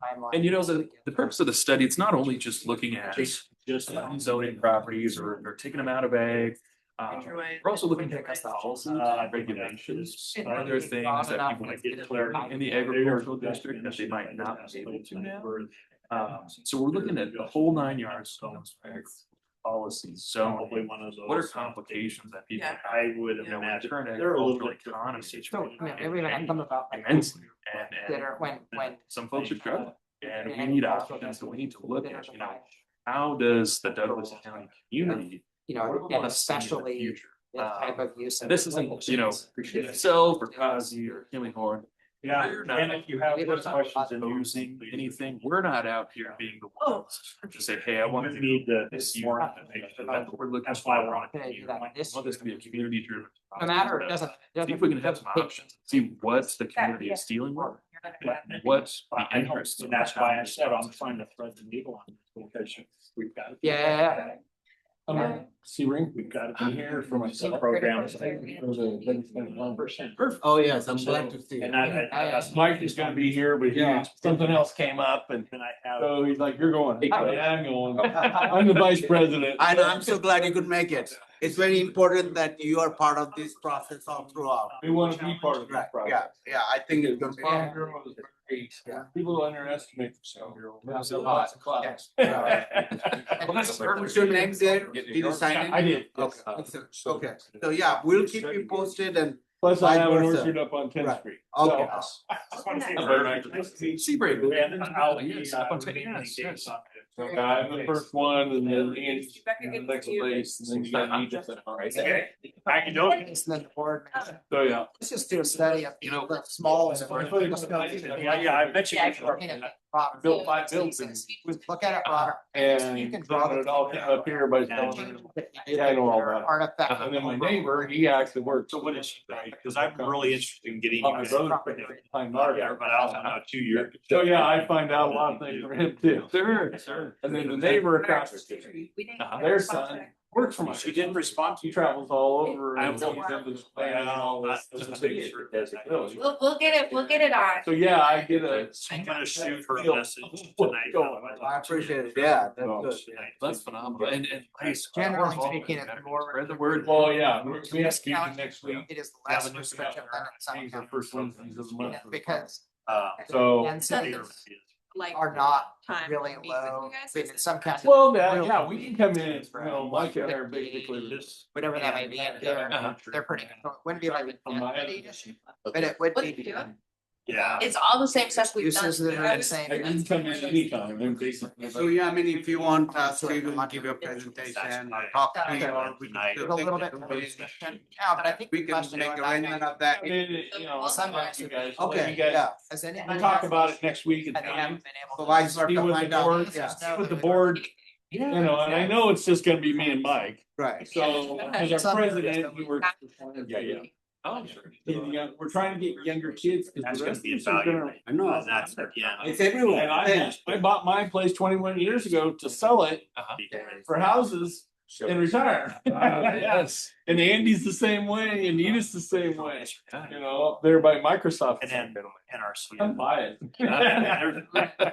timeline. And you know, the purpose of the study, it's not only just looking at just zoning properties or taking them out of ag. We're also looking at policy regulations, other things that people might get clarity in the agricultural district that they might not be able to now. So we're looking at the whole 9 yards of policies. So what are complications that people Yeah. have? I would You know, when imagine. current They're a little agricultural bit economy So, I mean, maybe even come about like. immensely That and are when. some folks are struggling. And we need options, so we need to look at, you know, how does the Douglas County community. You know, want and to see in the especially future? this type of use. And this isn't, you know, itself or Kazi or Killinghorn. Yeah, We're not- and if you have those questions and Using anything, we're not out here being the ones to say, hey, I want to need the. this more information. That's what we're looking That's for. why we're on. Can I do that this We want this to be a community driven. No matter, it doesn't. See if we can have some options, see what the community is dealing with, what the I know, interests. and that's why I said I'm trying to thread the needle on this because we've got. Yeah. C-Ring, we've got to be here for my sub programs. Oh, yes, I'm glad to see. And Mike is gonna be here, but something else came up and then I have. so he's like, you're going. Yeah, I'm going. I'm the vice president. And I'm so glad you could make it. It's very important that you are part of this process all throughout. We want to be part of this Right, process. yeah, I think it's gonna Farm be. Bureau is great. People underestimate themselves. Yeah. Lots of class. What's your name there? Did you sign it? I did. Okay, okay, so yeah, we'll keep you posted and, Plus I have an Vice versa. orchard up on 10th Right. Street. okay. Seabrave. And I'll be, Yes, up on remaining yes, days yes. on it. So I'm the first one and then Ian's the next place and then you got me just. Okay. How you doing? And then the board. So, yeah. Let's just do a study of, You know, the small. Yeah, I bet you. Built 5 buildings. Look at it broader. And You can draw it all came up here by telling me. Yeah, I know all that. Artifact. And then my neighbor, he actually worked. So what is she, because I'm really interested in getting. On my road. Yeah, but I also know 2 years. So, yeah, I find out a lot of things from him too. Sure, sure. And then the neighbor across the street, their son Works for me. She didn't respond. She travels all over. I and don't does this plan and all this. Just to make sure that I- We'll get it on. So yeah, I get a. I'm gonna shoot her a feel message what's tonight. going on. I appreciate it. Yeah, that's Well, good. That's phenomenal. And nice. Generally speaking, it's more. Spread the word. Well, yeah, we have This to county, next week. it is Yeah, less but this restrictive than in some These are counties. first Wednesdays of the month. Because So. densities Like. are not time really to meet with you low. guys, I mean, is in it- some counties. Well, yeah, we can come in, Mike and I are basically. Whatever that may be, and they're pretty, it wouldn't be like a density issue, but it would What do be. you do? Yeah. It's all the same stuff we've done. Uses that are the same. I can come in anytime, and basically. So yeah, I mean, if you want us to even give you a presentation or talk to you, or we can It's a little bit. More discussion. Yeah, but I think. we can make arrangement of that. I mean, you know, Sometimes you guys. Okay, you guys- yeah. Has anybody? We'll talk about it next week. And they haven't been able. So to- vice versa, See what find the out. board, Yeah. with the board, you know, and I know it's just gonna be me and Mike. Right. So as our president, we were. Yeah. Oh, sure. We're trying to get younger kids. 'Cause That's the gonna rest be of us are gonna- evaluated. I know. That's, yeah. It's everywhere. And I bought my place 21 years ago to sell it for houses and retire. Yes. And Andy's the same way, and Edith's the same way, you know, up there by Microsoft. And then, and our suite. Come buy it.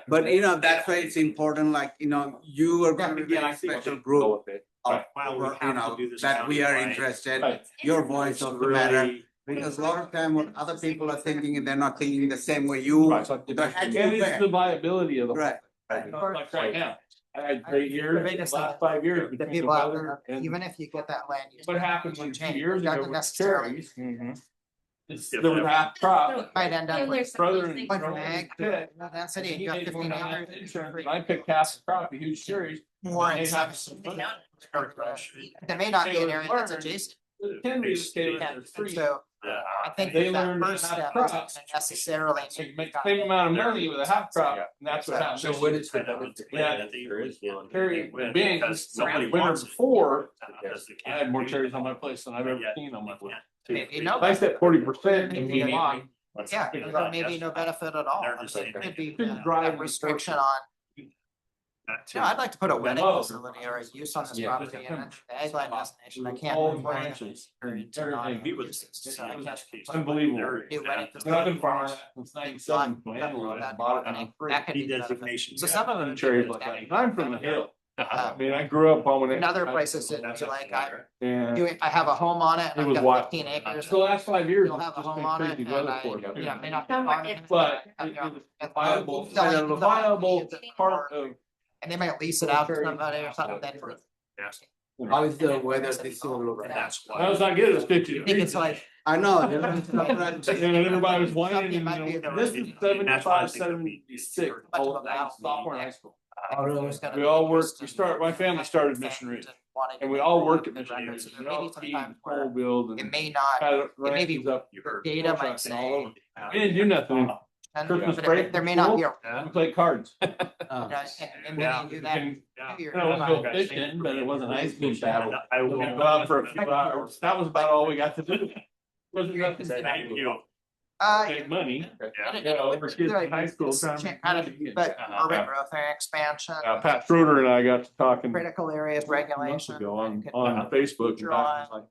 But you know, that's why it's important, like, you know, you are going to be a special group of, Well, we you have know, to do this that we are countywide. interested, Right. your voice also matter. Because a lot of time what other people are thinking, they're not thinking the same way you. Right. The head And you it's wear. the viability of the. Right. Like right now, I had great years, The the biggest last thing 5 years The between the people out weather there, and even if you get that land use. what happened when 2 change, years it doesn't ago with necessarily- cherries. There was a half crop. Might end up with. Brother and. Went from ag to density, and you got 15 acres. Insurance, I picked half the crop, a huge cherries. More They in some. have- There may not be an area that's adjacent, Can be scaled, they're free. so Yeah. I think They that learned first how to step crop. isn't necessarily. So you make the same amount of money with a half crop, and that's what happens. So what is the? Yeah. There is one. Cherry Because beans, somebody the winter wants it. before, Because they I can't had more do cherries it. on my place than I've ever seen on my place. Maybe no. If I said 40% and you want, Yeah, or maybe no benefit at all. They're just It could be Could drive a restriction on, That too. no, I'd like to put a wedding Oh. facility or a use on this Yeah. property and then the ag land destination, I can't. All move wedding branches. or into Everything. non-uses, so I can't put Unbelievable. New wedding But I've been facility. farming since '97. My in-laws bought it on free. That could be the benefit. Designation. So some of them. Cherries like that. I'm from the hill. Uh-huh. I mean, I grew up on it. In other places, it's like And I have a home on it, It and was I've what? got 15 acres. the last 5 years. You'll have a it's just home been on it, crazy and weather I, for it. you know, may not. be farming it, But you know, it's and viable, selling the the viable land, part of. And they might lease it out to somebody or something, then. Yes. How is the weather this year look? That's I was why. not good at 50 I think degrees. it's like. I know. And everybody was whining, Something and, might be you know, the this right- is 75, That's why I think 76, Much of all a of that, battle. sophomore in high school. There's gonna We be all worked, interest we in- started, my family started missionaries, and we all worked at missionaries. We all teamed, whole build, It and may not, had it may be, ranches up. You heard. data might trucks and all say. over. We didn't do nothing. and- Christmas but break there may not be a. We played cards. And maybe do that. And Yeah. Maybe I don't wanna go you're- fishing, but it wasn't ice fish battle. I We will. go out for a few hours. That was about all we got to do. Wasn't nothing. Thank you. Make money, Yeah. you know, for kids in high school. trying to- Kind of, but urban growth and expansion, Pat Schroeder and I got to talking. critical areas, months regulation. ago on could- Facebook. And Draw. Pat was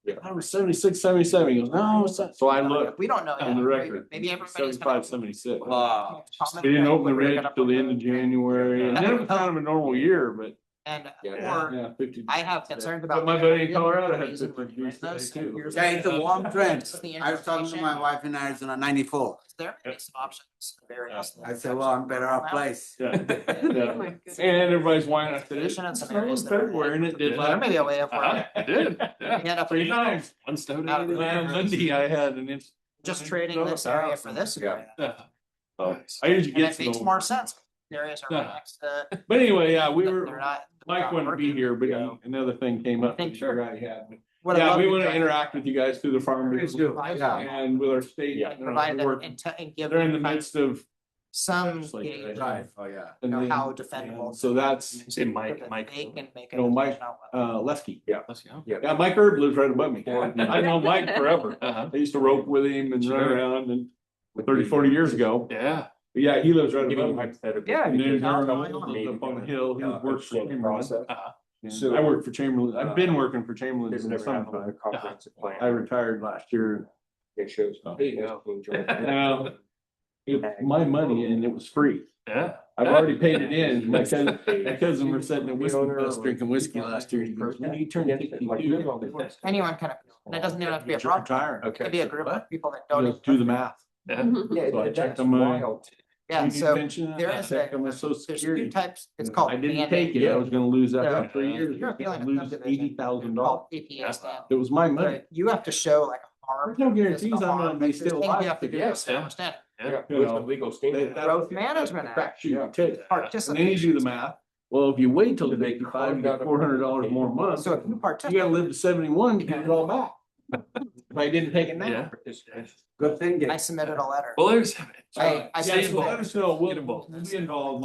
like, I was 76, 77. He goes, no, it's not. So I looked We don't know. on the yet. record. Maybe everybody's. 75, 76. Wow. We didn't open the ridge till the end of January, and then it was kind of a normal year, but And, Yeah. or yeah, 50. I have concerns about. But my buddy in Colorado had Reason 50 we're doing degrees today this, too. here's Yeah, it's a warm trend. the I was talking to my information. wife in Arizona, 94. There may be some options, various. I said, well, I'm better off place. Yeah. Oh Yeah. my goodness. And everybody's whining. I said, it's Tradition and some snowing in areas that are- February, and it did There last may be a way of. It did. We end up 3 times. One stone. Out of the- And Monday I had an inch. just trading this area for this. area. Yeah. I usually And get it makes some, more sense. The areas are right Yeah. next to. but anyway, yeah, we they're were, not- Mike wanted to be here, but another thing came up. Think that sure. I had. But What I Yeah, love we is want to that interact with you guys through the farm. Please business do, yeah. And with our state. Yeah. you know, Provide we work- them and give. They're in the them midst of. Some Like, gauge Right, oh, yeah. of, you know, how and defendable. So that's, Say so Mike, that Mike. They can make. a No, Mike, decision on whether- Lefty. Let's go. Yeah, Mike Herb lives right above me. I know Mike forever. Uh-huh. I used to rope with him and run Sure. around and 30, 40 years ago. Yeah. But yeah, he lives right Give you a above me. hypothetical. Yeah, And then you can Darren tell Owens lives up on the hill, he works for him. Process. Uh-huh. So- I work for Chamberlain. I've been working for Chamberlain They've since never had a summertime. comprehensive plan. I retired last year. It shows. Hey, yeah. Now, it's my money and it was free. Yeah. I've already paid it in. My cousin were sitting in whiskey bus drinking whiskey last year. He goes, when you turn 52. Anyone can, and it doesn't even have to be a project. Retired. It could be a group of people that He don't. goes, do the math. Yeah. Yeah, So I that's checked on my- wild. Yeah, Union so pension, there I is checked a, on my Social there's two Security. types, it's called. I didn't Band-Aid. take it. I was gonna lose that So, for 3 years. You're appealing a Lose subdivision. $80,000. Called PPA stand. It was my money. But you have to show like a harm. There's no guarantees physical I'm gonna harm, be there's still things alive You have to do to to get establish that. Yeah, You with the know, legal standard. That's Growth the Management Act. crap you take. And Participate. then you do the math. Well, if you wait till you're 85, you get $400 more a month. So if you You participate. gotta live to 71 to get it all back. If I didn't take it Yeah. now. Good thing. I submitted a letter. Well, there's. I Yeah, said- so let us know. Get involved. We'll be involved.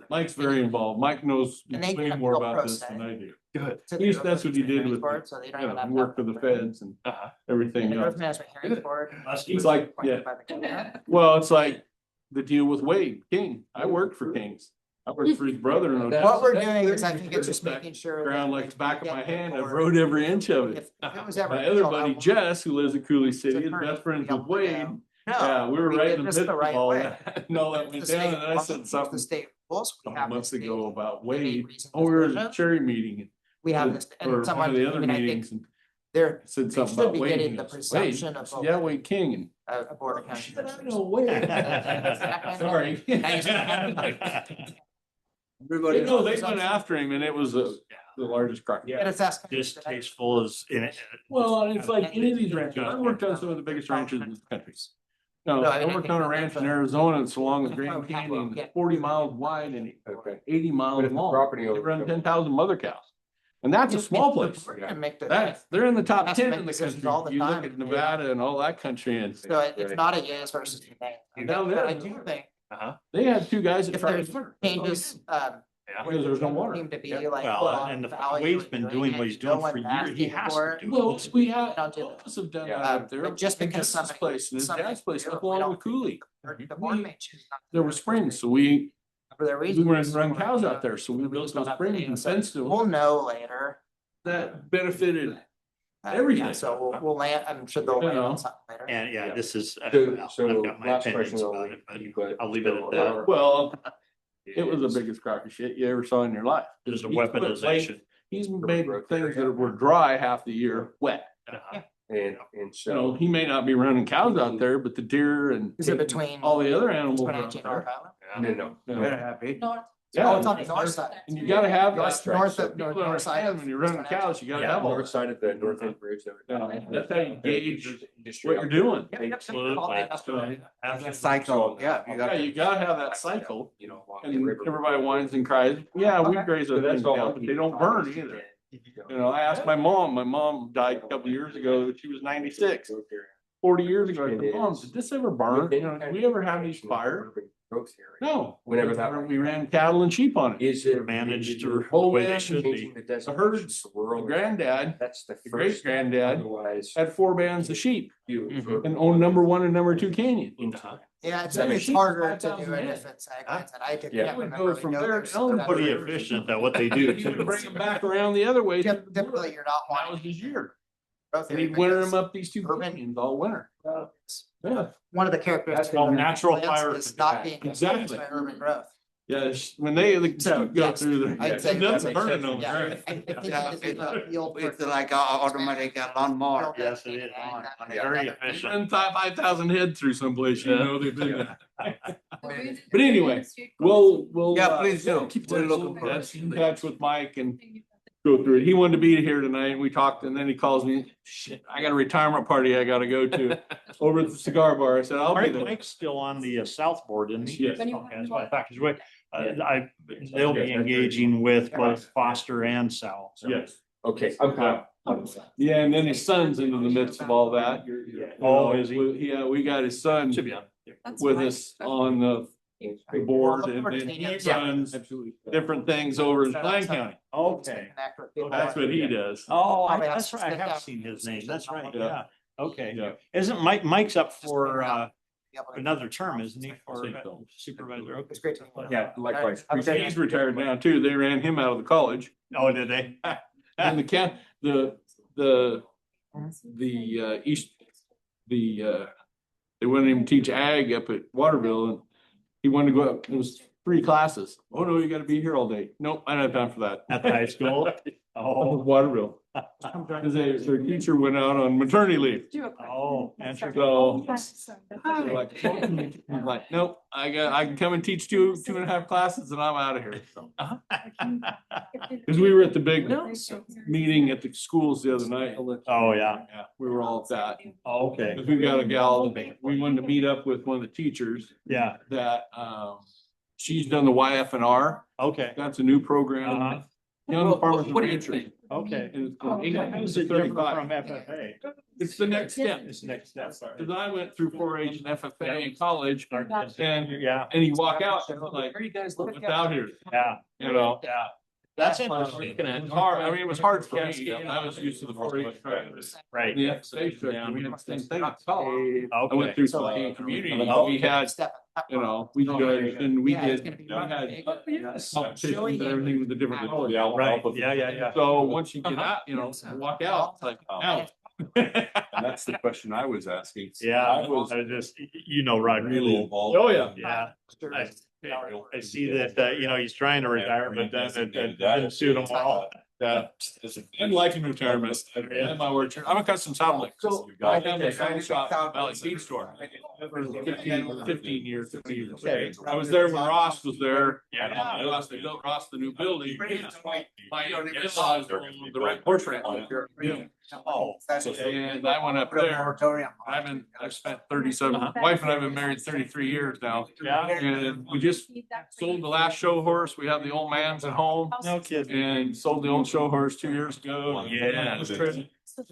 Mike's very involved. Mike knows And they way get a more real about this process. than I do. Good. to At the least Growth that's what he did Management with, Board, so they don't even have to work for have the feds and Uh-huh. everything The Growth else. Management Hearings Board. It's like, yeah, appointed by the governor. well, it's like the deal with Wade King. I worked for King's. I worked for his brother and What we're doing is I think it's just making sure. ground that like the back of my get the hand. I've board- rode every inch of it. If it was ever. My other filled, I buddy want- Jess, who lives in Cooley City, is attorney best friends to be with able to Wade. go, Yeah, we were did right in the this midst the of right all way. that. And all that The went state down and I laws, said the something state rules, a we couple have months this ago state- about we made Wade. recent Oh, we were at a decisions. cherry meeting. We have this, Or and someone, one of the I other mean, I think meetings and they're, said they something should about be Wade. getting He the goes, perception Wade? I of said, yeah, Wade King. And a board of county shit, I commissioners. know Wade. Sorry. Everybody. No, they went after him and it was the largest crime. And it's that. Distasteful is in it. Well, and it's like any of these ranches. I worked on some of the biggest ranches in the country. No, No, I I mean, I worked think on a that ranch that's in a- Arizona. It's along the That's why Grand we have to Canyon, get- 40 miles wide and Okay. 80 But miles if the long. property They owner run comes- 10,000 mother cows. And that's a small place. And make the. That's, they're in the top Has to 10 make in the decisions country. all the You look time. at Nevada and all that country and So it's not a yes versus a nay. Down But there. I do think Uh-huh. they had two guys that if tried there's to murder. changes, Because there's no water. seem to be Yeah, like. well, on and the value Wade's and been doing doing it, what he's no doing one for years. He asking has for to it. do it. Well, we have, Don't do all that. of us have done Yeah. that up there. But just because Justin's somebody- place and his somebody dad's place do it, up we along don't with Cooley. The board may choose not to There do were it. springs, so we For their we reasons. were to run cows out there, so we built just don't those have the springs data. and So fenced them. We'll know later. That benefited Yeah, everything. So we'll land, I'm sure they'll land on something later. And yeah, this is, I've So got my last opinions question, about it, but I'll leave it at that. Well, it was the biggest crock of shit you ever saw in your life. There's a He's put, like, weaponization. He's made things that were dry half the year wet. Uh-huh. And You know, so. he may not be running cows out there, but the deer and Is it between? all the other animals are between out 18 there. North Island? No. Yeah. Happy. Oh, it's on the north side. And you gotta have North, that. north, So of- People north, north side. understand when you're running cows, you gotta have all North that. side of the north end bridge. Yeah, that's how you gauge what you're doing. Have a cycle, yeah. You Yeah, got you gotta have that cycle. You know. along the And river. everybody whines and cries. Yeah, we Okay. graze So those that's things all. down, but they don't burn either. You know, I asked my mom died a couple years ago, she was 96. 40 years ago, I said, Mom, did this ever burn? You know, did we ever have these fires? Growth area. No. Whenever that- We ran cattle and sheep on it. Is it Managed or Oh, the way they man, should be. changing the The designation herds, to my rural? granddad, That's the the first. great granddad Otherwise. had 4 bands of sheep you- Mhm. and owned number 1 and number 2 canyon. Yeah, it's, Seven it's sheep, harder to 5,000 do it head. if it's ag lands, and I could. Yeah. can't It would remember go from the there others, to Elm but Pretty that's- efficient at what they do. He would bring them back around the other way. Typically, you're not That was wanting. his year. growth And area he'd winter because them up these 2 urban- canyons all winter. Yeah. One of the characteristics. called of natural plants fire is not being Exactly. influenced by urban growth. Yes, when they So, go yes, through there. I'd say That's that burning makes them. Yeah, right? if they need to do the field for- It's like a automatic lawnmower. Yes, it is. Very efficient. Run 5,000 head through someplace, you Yeah. know, they've been that. But anyway, we'll. Yeah, please do. Keep We're in looking for touch with Mike and go through it. He wanted to be here tonight and we talked and then he calls me, shit, I got a retirement party I gotta go to over at the cigar bar. I said, I'll be there. Mike's still on the South Board, isn't he? Yes. Okay, that's why I thought, 'cause they'll be engaging with both Foster and Sal. so. Yes. Okay. Yeah, and then his son's into the midst of all that. Oh, is he? Yeah, we got his son Should be on. with us on the board Well, and look for then he Canadians. runs different things over in Blaine County. Okay. Connect with people. That's what he does. Oh, Probably that's has to right. I stick have out. seen his name. That's right. Yeah. Yeah. Okay. Yeah. Isn't Mike's up for another term, isn't he, for supervisor? Okay. It's great to. Yeah, likewise. He's retired now too. They ran him out of the college. Oh, did they? And the east, they wouldn't even teach ag up at Waterville and he wanted to go up. It was 3 classes. Oh, no, you gotta be here all day. Nope, I don't have time for that. At the high school? Oh, Waterville. Cause their teacher went out on maternity leave. oh, interesting. So they're like, I'm like, nope, I can come and teach 2.5 classes and I'm out of here. So. Cause we were at the big meeting at the schools the other night. Oh, yeah. Yeah, we were all at that. Oh, okay. Cause we've got a gal, we wanted to meet up with one of the teachers Yeah, that, she's done the YF&R. okay. That's a new program. Uh-huh. Young farmers and What do you ranchers. think? Okay. And it's from 8 How is to it different 35. from FFA? It's the next step. It's next step, sorry. Cause I went through 4-H and FFA in college and Yeah, you walk out and it's like, Where are you guys what's looking? out here, yeah, you know? yeah. That's interesting. It's hard. I mean, it was hard for me. I was used to the 4-H track. Right. The FFA track, we did the same thing at college. I went Okay. through some community. We had, you know, we judged and we did, we had competitions and everything with the different. Right, yeah. So once you get out, you know, walk out, it's like, out. That's the question I was asking. Yeah, I was I just, you know, Rod really Rule. involved. Oh, yeah. Yeah. I see that, you know, he's trying to retire, but then it didn't suit him well. Yeah. I'm liking retirement. I'm my word. I'm a custom saddle maker. So I have a saddle shop at Valley Seed Store. For 15 years. I was there when Ross was there. Yeah. They built Ross the new building. My in-laws were on the right portrait. Oh. And I went up there. I've spent 37, wife and I have been married 33 years now. Yeah. And we just sold the last show horse. We have the old man's at home. No kidding. And sold the old show horse 2 years ago. Yeah.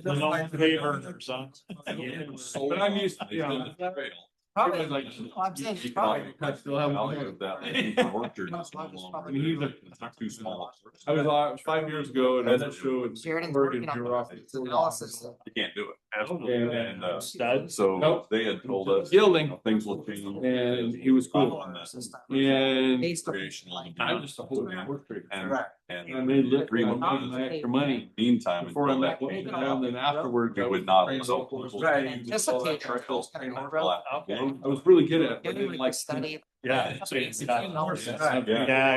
The no favor, son. But I'm used to, you know. Everybody's like, I still have one. I mean, he's Not too small. I was 5 years ago and I was showing. Sheridan's Oregon working on Geographic. this analysis. You can't do it. And, Stud. So Nope. they had told us. Gilding. Things will change. And he was cool. And Based on- I'm just a whole portrait. And, And I and made extra money meantime. before I until met that him. came And out, then afterwards. We I would was not trained allow local. people Right. to use Just all a that tape. trails. Kind of Flat. I was really good at it. but I Getting didn't like like study. Yeah. Yeah.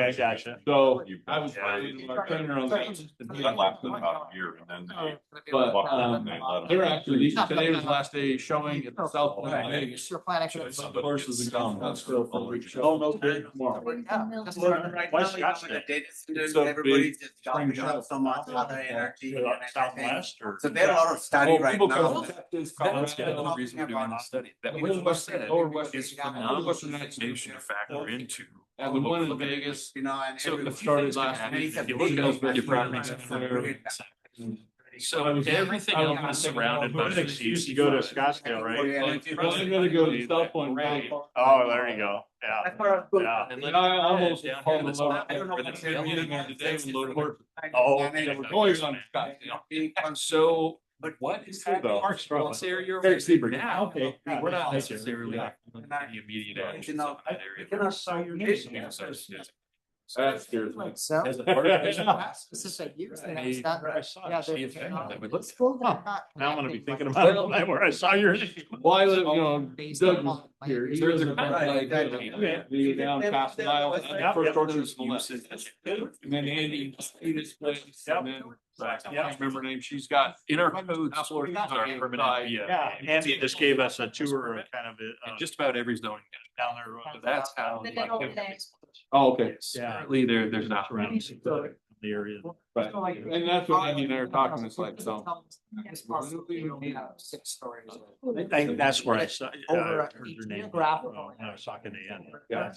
I gotcha. So I was Yeah. my trainer on that. That lasted about a year and then they. But they let 'em- they're actually, today was the last day showing at the South Point Vegas. Your plan So actually. some horses and guns, that's still for the week show. Oh, no kidding. Tomorrow. Yeah. Why Scottsdale? It's a Everybody's big just talking spring about so much other energy and everything. Southwest or? So there's a lot of study Well, right people now. come- That's the reason we're doing this study. That Lower was Western- said, Lower Western- is Lower phenomenal Western United States. information to factor into. And the one in Vegas, You know, and So every- a few started things can last happen. week. If you look at your properties. So everything I was else is surrounded by. What an excuse to go to Scottsdale, right? I'm gonna go to South Point Vegas. Oh, there you go. Yeah. Yeah. And And I almost down called here, the that's load. not where the tail Meeting on today with load horses. Oh, And they were going on Scottsdale. So, but what is happening Mark's in from- this area Very steep. now? Okay. We're not Thank you. necessarily like any immediate actions in that area. Can I saw your name? Yeah, so it's- That scares me. So. As a part of it. This is like years. and Maybe it's not- I saw Yeah, it. See they're- if that would look. Now I'm gonna be thinking about it where I saw your name. Well, I live, you know, Based Doug on was my- here. He There's was a- a you go down past the aisle, and Yeah. first orchard's the left. Uses. And then Andy, Edith's place, and then, I Yeah. can't remember her name, she's got. In our codes, House our orchard. permanent via. Yeah, Andy just gave us a tour of kind of it, in just about every zoning. down there. But that's how. The middle of the day. Oh, okay. Yeah. Currently, there's not. Around the area. Right. And that's what Andy and I are talking, it's like, so. It's possible we have 6 stories. That's where I saw, Over heard your name. graphical. When I was talking to Andy. Yeah.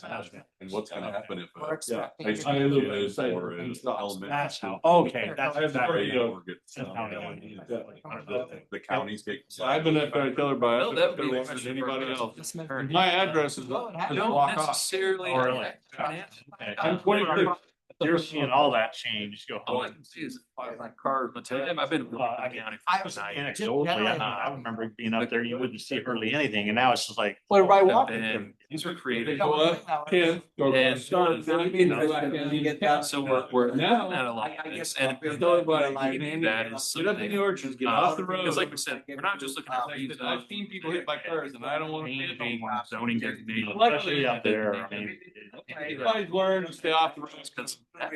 And what's gonna happen if? We're expecting. high school I live kid in the or same- an elementary That's how, school okay, that's I have exactly. to- or gets, That's how it The counties get. So I've been up there to tell her by, Well, I that don't would be know the if there's anybody else. This may- My address is, just No, it walk Don't off. necessarily. Oh, really? I'm 23. You're seeing all that change go. All I can see is my car, I've been in the county for Anecdotally, I remember being up there, you wouldn't see hardly anything, and now it's just like. Well, everybody walking. And these were created. Go up, Ken, go And- start, then you know, So we're Now, at a lot of this, and Tell everybody, that is get up in the something. orchards, get off the road. Because like we said, we're not just looking at things that I've seen people hit by cars and I don't want to be changing zoning designation. Luckily up there, I mean. Everybody's learned to stay off the road. Because that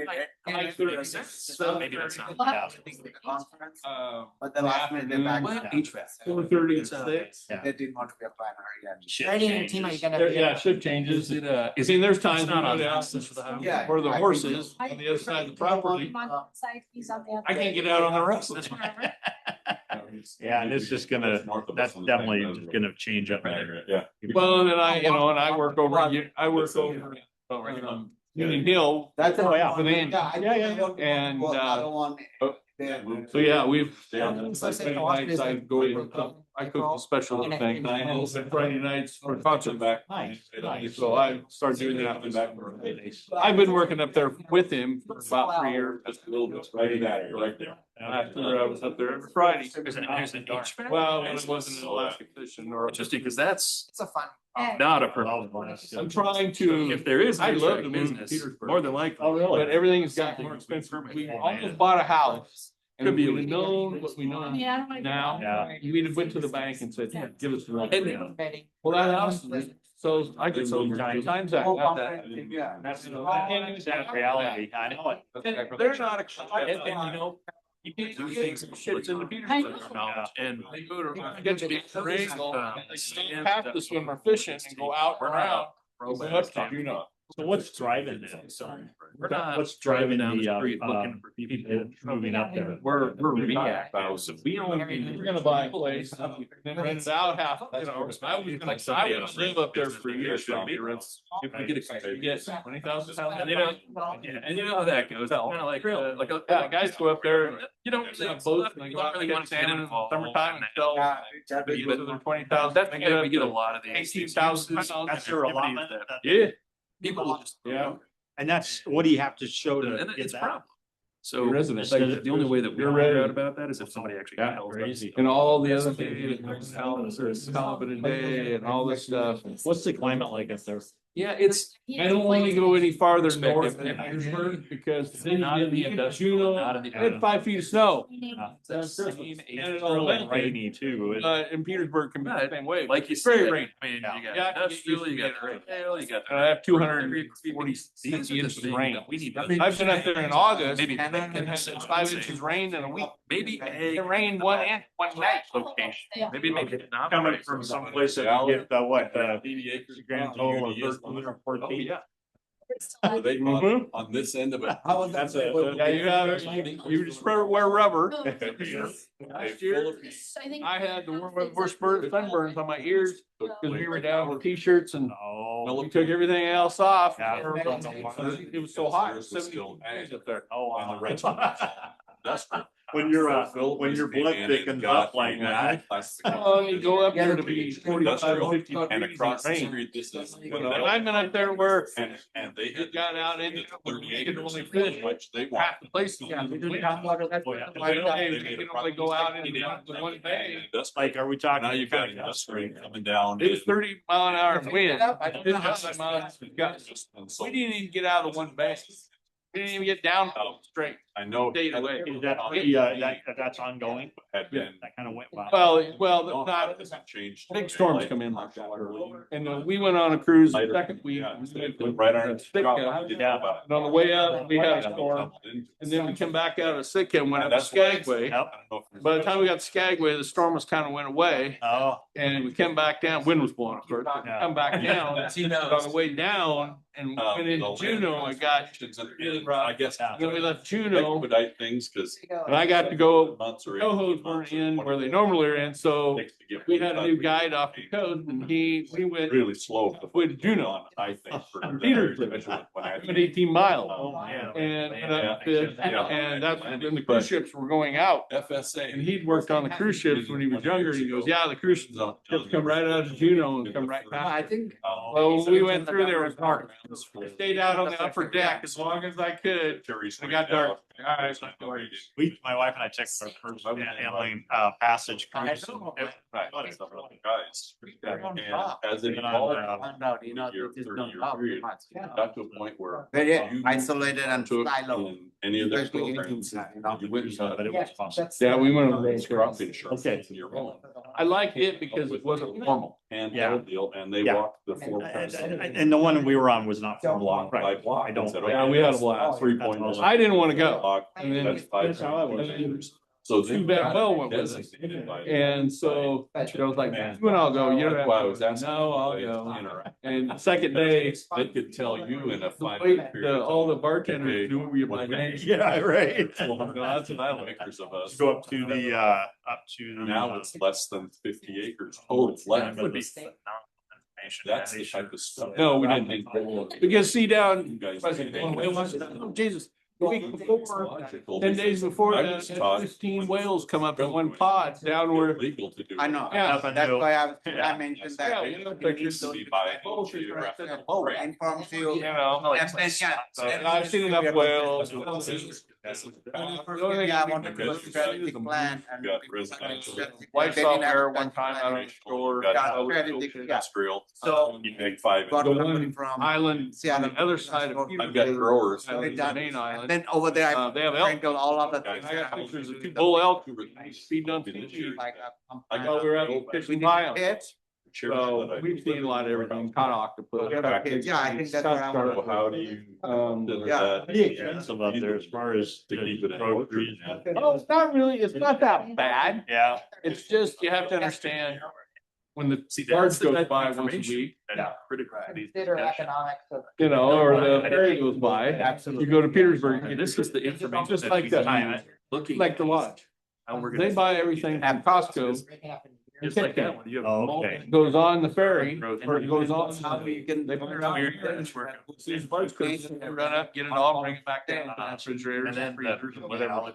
Like makes 30 sense. So Maybe that's not. But the last minute they backed Well, down. HVAC. 4:36. Yeah. They didn't want to be a planner again. Ready in your team, are you gonna? Yeah, shift changes. Is it, I mean, there's times It's we not go on down the for the house. Yeah. where the I horse agree. is on the other side of the property. He's on the other. I can't get out on the rest. Yeah, and it's just gonna, that's definitely just gonna change up there. Yeah. Well, and then I work over, Union Hill. That's. Oh, yeah. With Andy. Yeah, And, Another one. So, yeah, we've. So say the Friday nights last I visit, go, April, I cook the special and thing. I have Friday nights for concert back. So I started doing that back. I've been working up there with him for about 3 years. Just a little bit, right there, right there. After I was up there every Friday. There's an HVAC. Well, when it wasn't an elastic position or. Interesting, because that's It's a fun. not a perfect. I'm trying to. If there is. I an love HVAC to move to business, Petersburg. more than likely. Oh, really? But everything's gotten more expensive. We almost bought a house. And Could be we a- known what we know now. Yeah. We went to the bank and said, give us the one. Ready. Well, that house, so I could sell 9 times that. Got that. Yeah. That's reality, I know it. And they're not. And you know, you can do things in Shit's in the Petersburg Petersburg. knowledge, and they go to. Get to be crazy. Have to swim or fishing and go out and around. Do not. So what's driving this? We're not What's driving driving down the the, street looking for people moving up there? We're react. We we're gonna buy a place, then rent it out half, I was gonna live up there for years. If we get You get 20,000 pounds. And you know, and you know how that goes. Kind of like, Yeah, guys go up there. you don't They really, have boats and they go out really and want get to get salmon in involved. summertime and sell. But Go to their 20,000. that's they why we get a up lot of to these. 18,000 uses pounds. That's their allotment. that Yeah, People just. yeah. And that's, what do you have to show to And get it's a that? problem. So Your residents. like, the only way that we You're figure ready. out about that is if somebody actually Yeah, tells us. crazy. And all the other things, Calvin and Day and all this stuff. What's the climate like up there? Yeah, I don't want to go any farther north than Petersburg because then Not in the you get industrial, Juneau, not in the. I had 5 feet of snow. It's And all really that. rainy too. In Petersburg can be the same way. Like you It's very said, rainy. I mean, you got Yeah, I can get industrial, used you to got it. retail, you got. And I have 240 These are the inches of things rain. that we need. I've been up there in August Maybe and had 5 inches rain in a week. Maybe It rained one night. location, maybe make it not. Coming from someplace that you get what, grand total of 13 or Oh, 14. yeah. Are they Mhm. on this end of it? That's a. Yeah, you just wear rubber. Last year, I had the worst sunburns on my ears because we were down with t-shirts and Oh. we took everything else off. Yeah. It was so hot, 70 degrees up there. Oh, on the wow. red. When your blood thickens up like that. Oh, you go up there to be 45, Industrial, 50 and degrees across the rain. street, this is. And I've been up there where And they it had. got out into, you could only fish Much they want. half the place. You can only go out into one bay. Like, are we talking? Now you've got industry coming down. It was 30-mile-an-hour wind. We didn't even get out of one bay. We didn't even get down straight. I know. Stayed away. Is that, that's ongoing? Had been. That kind of went by. Well, not, Changed. big storms come in. And we went on a cruise the second week. Right on. Yeah, and on the way out, we had a storm. And then we come back out of Sitka and went up to Skagway. By the time we got to Skagway, the storm was kind of went away. Oh. And we came back down, wind was blowing, of course, but we come back down, but on the way down and went into Juneau, I got, I guess. then we left Juneau know. expedite things, cause. And I got to go, months or cohos 18 weren't months or in 20 where they days. normally are in, so Takes to get we had a new one guide off the coast and we went really slow. with Juno. I think. for the Peterson. individual when I- went 18 miles. Oh, man. And Yeah. and that's when the cruise ships were going out. FSA. And he'd worked on the cruise ships when he was younger. And he goes, yeah, the cruise ships come right out of Juneau and come right back. Well, when we went through there, it was dark. I stayed out on the upper deck as long as I could. It got dark. All right. My wife and I checked our first handling passage. Guys. And as it evolved. Year, 30-year period, got to a point where. Very you isolated and took silo. in any of their Especially programs, Indians, you know. you went and But it was fun. Yeah, we went on it's the crop insurance. Okay. in your own. I liked it because it wasn't formal. And Yeah. that deal, and they Yeah. walked the four. And the one we were on was not for block. By block. I don't. Yeah, we had a blast. 3.0. I didn't want to go. Block, And then that's 5 that's how I was. years. So Too bad Will went with us. designated by- And so I was like, you and I'll go. You don't That's have why I to. was asking. No, I'll you go. to interact. And the second day, They could tell you in a 5 wait, period. all the bartenders Okay, knew we were what my we- name. Yeah, right. No, that's what I like. Acres of us. Go up to the. Now it's less than 50 acres total left. Would be. That's the type of stuff. No, we didn't. Because see down, You guys. oh, Jesus, the week before, 10 days before I that, was taught- 15 whales come up in one pod down where. Legal to do. I know, Yeah. that's why I mentioned Yeah, that. we don't It used to be by geographic. Informs you. You know, And then, yeah. and I've seen enough whales. The only thing I wanted to do is strategic plan and. Got residential. Wife saw bear one time out on the shore. Yeah, strategic, yeah. Industrial. So- You make 5. Got The somebody one from. island on Seattle. the other side of. I've got growers. The main And island. then over there, I They have elk. sprinkled all of the Guys, things. I got pictures of two bull elk feeding on Fiji. Like, I While we were out fishing by 'em. it. So we've seen a lot of everything, caught octopus. Yeah, I think that's what I want. So how do you? Yeah. Some up there as far as To keep it. groceries. Oh, it's not really, it's not that bad. Yeah. It's just, you have to understand, when the See, barge that's the goes type of by once a information week, that critical to these Consider discussions. economics of. you know, or the ferry goes by. Absolutely. You go to Petersburg, And this is the information. Just that like you that. can- Looking. like the lodge. How we're gonna. They buy everything from Costco, Just like that one. You have. Oh, multiple okay. it goes on the ferry, growth or it goes on. How you can. They put it on. Experience working. These barge crews, they run up, get it all, bring it back down. And then the, whatever.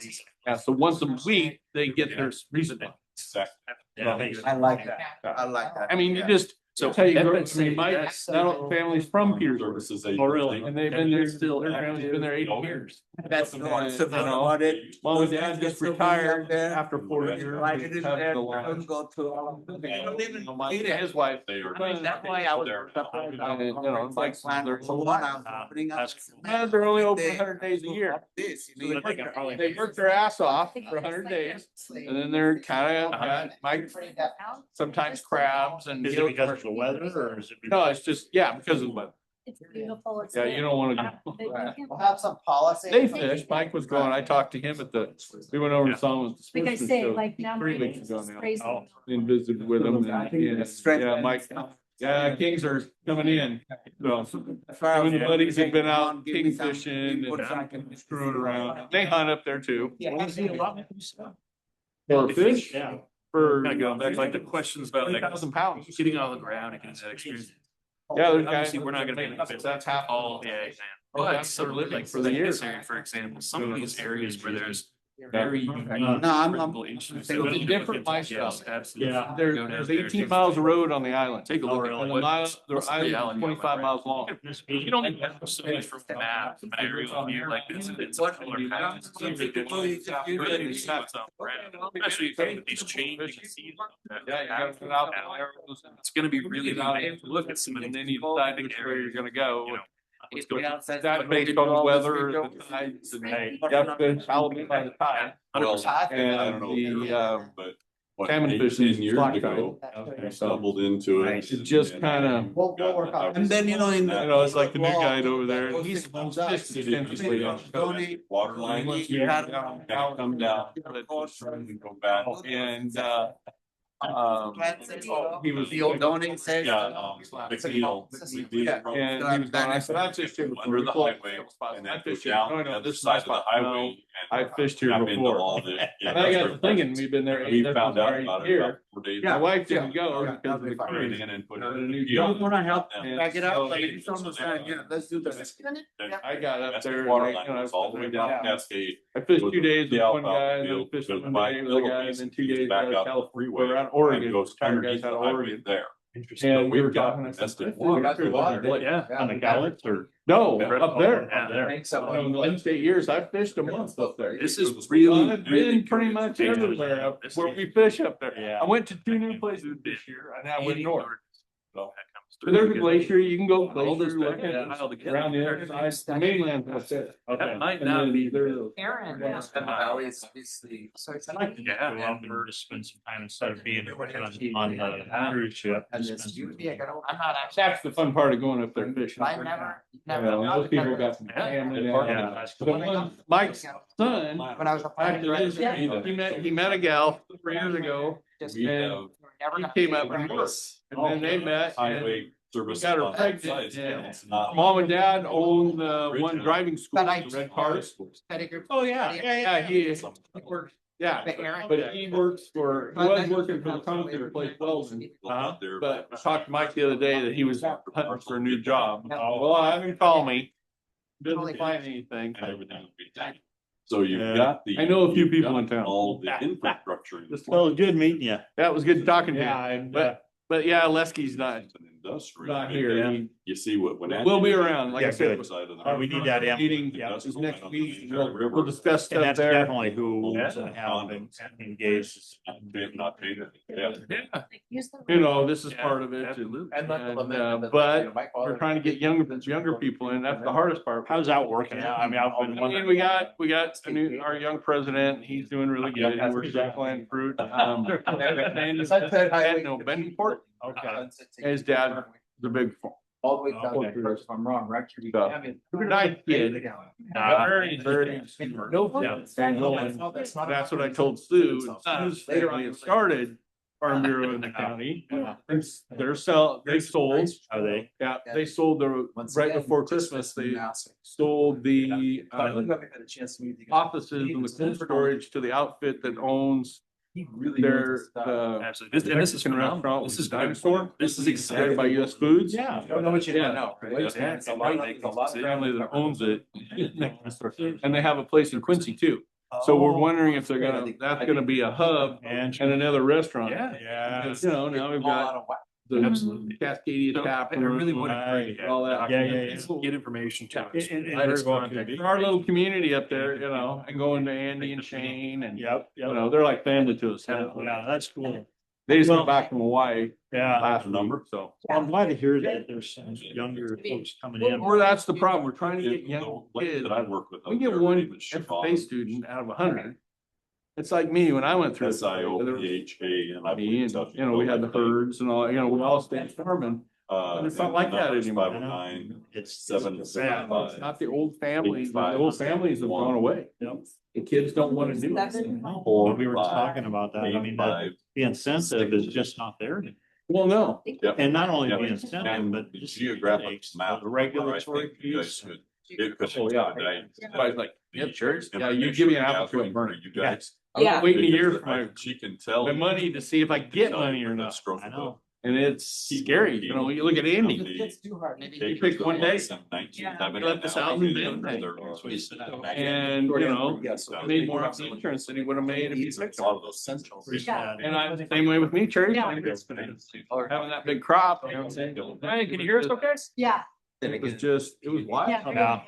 Yeah, so once a week, they get their resupply. I like that. I like that. I mean, you Yeah. just, So tell you, I FSA, mean, my, that's- that family's from Petersburg. Services. Oh, really? And they've been there still, their family's been there 8 years. That's what's You about know, it. Mom and dad just retired after 40 years. Like it is Have there, the lodge. don't go through all of them. You know, my, his wife. They are. That's why I was. And, you know, it's like, they're So one, I was opening up. That's and they're only open They- 100 days a year. This, you So know. they can probably- They work their ass off for 100 days, and then they're kind of, might sometimes crabs and. Is it because of the weather or is it? No, it's just, yeah, because of the weather. It's beautiful. Yeah, you don't wanna go. We'll have some policy. They fish, Mike was going, I talked to him at the, we went over and saw him at the Like I sportsman say, show like now. 3 weeks ago now. Crazy. Oh. And visited with him, and, yeah, Mike, yeah, kings are coming in, so. Him and the buddies have been out king fishing and screwing around, they hunt up there too. For fish? Yeah. For. Kind of going back, like the questions about like 1,000 pounds. getting on the ground and getting that experience. Yeah, there's guys. Obviously, we're not gonna be able to That's half. all the eggs. Oh, But that's some their living like for for the the year. area, for example, some of these areas where there's very unique. No, I'm- critical issues. It's a different lifestyle. Yes, absolutely. Yeah. There, Go down there's there, 18 take- miles of road on the island. Take a look at And the what. mile, the what's the island is reality of it, 25 right? miles long. You don't even have so much from the map, from an aerial view like this, and it's a color palette. It's really good. Really good stuff on the ground, especially if you have these changing seasons. Yeah, you gotta put out there. It's gonna be really nice to look at some of And the. then you decide which way you're gonna go. You know, what's going on. That based on the weather, the tides, and you have to follow by the tide. 100%. And the, But. what, salmon 18 fishing is years flock ago, I stumbled into it. It just kinda- We'll work on it. And then, you know, in. I know, it's like the new guide over there, and he's just extensively on. Water lines. Yeah. Come down. Go back. And, He was. The old zoning says. McNeil. Yeah, and he was gone. I said, I fished here before. Under the highway and then I go fished here. down No, the no, other this is my side of the spot. highway. No, I fished here Tap into before. all the And I got to industrial thinking, parks. we've been there. We 8 found out years about it here. about 4 days. My ago. wife didn't go because of the Ran craze. in and put Got it a in new the job. field. Wanna help And back it up, so- like it's almost done, yeah, let's do this. I got up That's there. the water like, line, you know, it's all the way down yeah. Cascade. I fished Goes 2 days the with one alfalfa guy, and then field, fished goes one by day with a little guy, and piece, then 2 goes days back out out of the California, freeway around and Oregon. goes Tiger underneath guys out the of highway Oregon. there. And we were we've got talking. invested Yeah. On the Gallup or? No, up there. Up there. In the last 8 years, I fished a month up there. This is really, I've really been pretty good much information. everywhere up This where is- we fish up there. Yeah. I went to 2 new places this year and I went Any north. yard that comes So through, there's a you get- glacier, you can go All this glacier back looking in the pile together. around the other side, the mainland. That's it. That might And not then be. there's- Aaron. Yeah. I like to go out there to spend some time instead of being on the cruise ship. And Spend this, some- I'm not actually. That's the fun part of going up there fishing. I never. You know, most people got some family there. Yeah. The one, Mike's son, When I was applying. he met a gal 3 years ago. Just We And have he came up and then they met. and highway service. got her on pregnant, that side, and it's not- Mom and dad own the one driving school, But I- the red cars. Oh, yeah. Yeah, he works, yeah, But Aaron. but he works for, he was working for the concrete place Weldon. Out there, But I talked to Mike the other day that he was hunting for a new job. Well, I haven't called me. Didn't find anything. and everything would be taken. So you've got the. I know a few you've people got in town. All the infrastructure. in place. Well, good meeting you. That was good talking to Yeah, you. and, But yeah, Lesky's not, It's an industrial. not here. He- You see what. when We'll be Anthony- around, like I Yeah, said. good. Side of the- We need that Meeting, yeah, is next week. River. We'll discuss And stuff that's there. definitely who Yeah. have been engaged. Not paid it. Yeah. Yeah. You know, this is Yeah, part of it. absolutely. But we're trying to get younger people in. That's the hardest part. How's that working out? I mean, I've been I mean, wondering. we got our young president. He's doing really good. He works at Plant Fruit. Sandy's at Benport. Okay. His dad, the big. All the way down to the if I'm wrong, right? Nice kid. Very, very. Yeah. That's what I told Sue. And Sue's family had started Farm Bureau in the county. They sold. Are they? Yeah, they sold right before Christmas, they sold the offices and the cold storage to the outfit that owns their, Absolutely. This, and this is Mexican phenomenal. restaurant, This is dinosaur. This is Started by exactly. US Foods. Yeah. Don't know what you Yeah. know. Yeah. It's a family that owns it. And they have a place in Quincy too. So we're wondering if that's gonna be a hub and another restaurant. Yeah. Yeah. You know, now we've got the Absolutely. Cascadia Tap. I really would Right. agree. All that. Yeah. Get information to us. And Provide us very well contact. could be. For our little community up there, you know, and going to Andy and Shane and, Yep, you yep. know, they're like family to us. Yeah, that's cool. They just Well- got back from Hawaii Yeah. last number, so. Well, I'm glad to hear that there's some younger folks coming in. Or that's the problem. We're trying to get young The lady kids. That I work with. We up get there, one her name is Siobhan. FFA student out of 100. It's like me when I went through. SIOPHA and I. Me and, you know, we had the herds and all, you know, we all stayed farming. But it's not like that anymore. 509. It's 775. It's not the old families. The old families have gone away. Yep. The kids don't want to do it. Well, we were talking about that. I mean, the incentive is just not there. anymore. Well, no. Yep. And not only Yeah. the incentive, And but the just geographic map. the regulatory I think you guys piece. could- it could- Oh, yeah. Everybody's like, yeah, sure. Yeah, you give me an apple tree, burn it. You guys. I'm Yeah. not waiting a year for my She can tell. my money to see if I get money or not. I know. And it's scary, you know, you look at Andy. It's too hard. Maybe You pick one day. Yeah. He left us out in and, you know, he made more off the insurance than he would have made if he picked A lot them. of those central. And I, same way with me, Cherry. Having that big crop, you know what I'm saying? Hey, can you hear us okay? Yeah, It was just, it was wild. Yeah.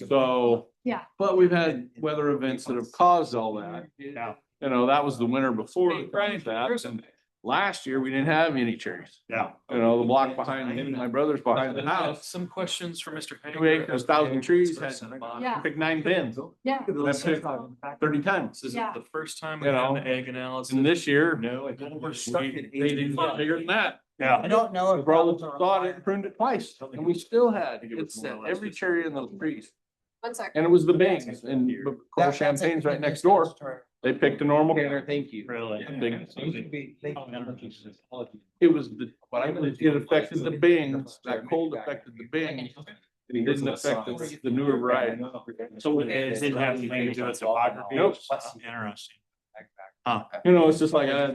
So. Yeah. But we've had weather events that have caused all that. Yeah. You know, that was the winter before that. And last year, we didn't have any cherries. Yeah. You know, the block behind me, my brother's behind the house. Some questions for Mr. Henry. 2 acres, 1,000 trees, had Yeah. picked 9 bins. yeah. I picked 30 times. This is Yeah. the first time You we've had know, an egg analysis. And this year, No, I they didn't get bigger than that. Yeah. I don't know The if. bro thought it and pruned it twice, and we still had, it's every cherry in those trees. One sec. And it was the bangs, and of course Champagne's right next door. They picked a normal. Thank you. Really? It was the, it affected the Bings, that cold affected the Bings. It didn't affect the newer variety. So it didn't have anything to do with topography? Nope. Interesting. You know, it's just like I had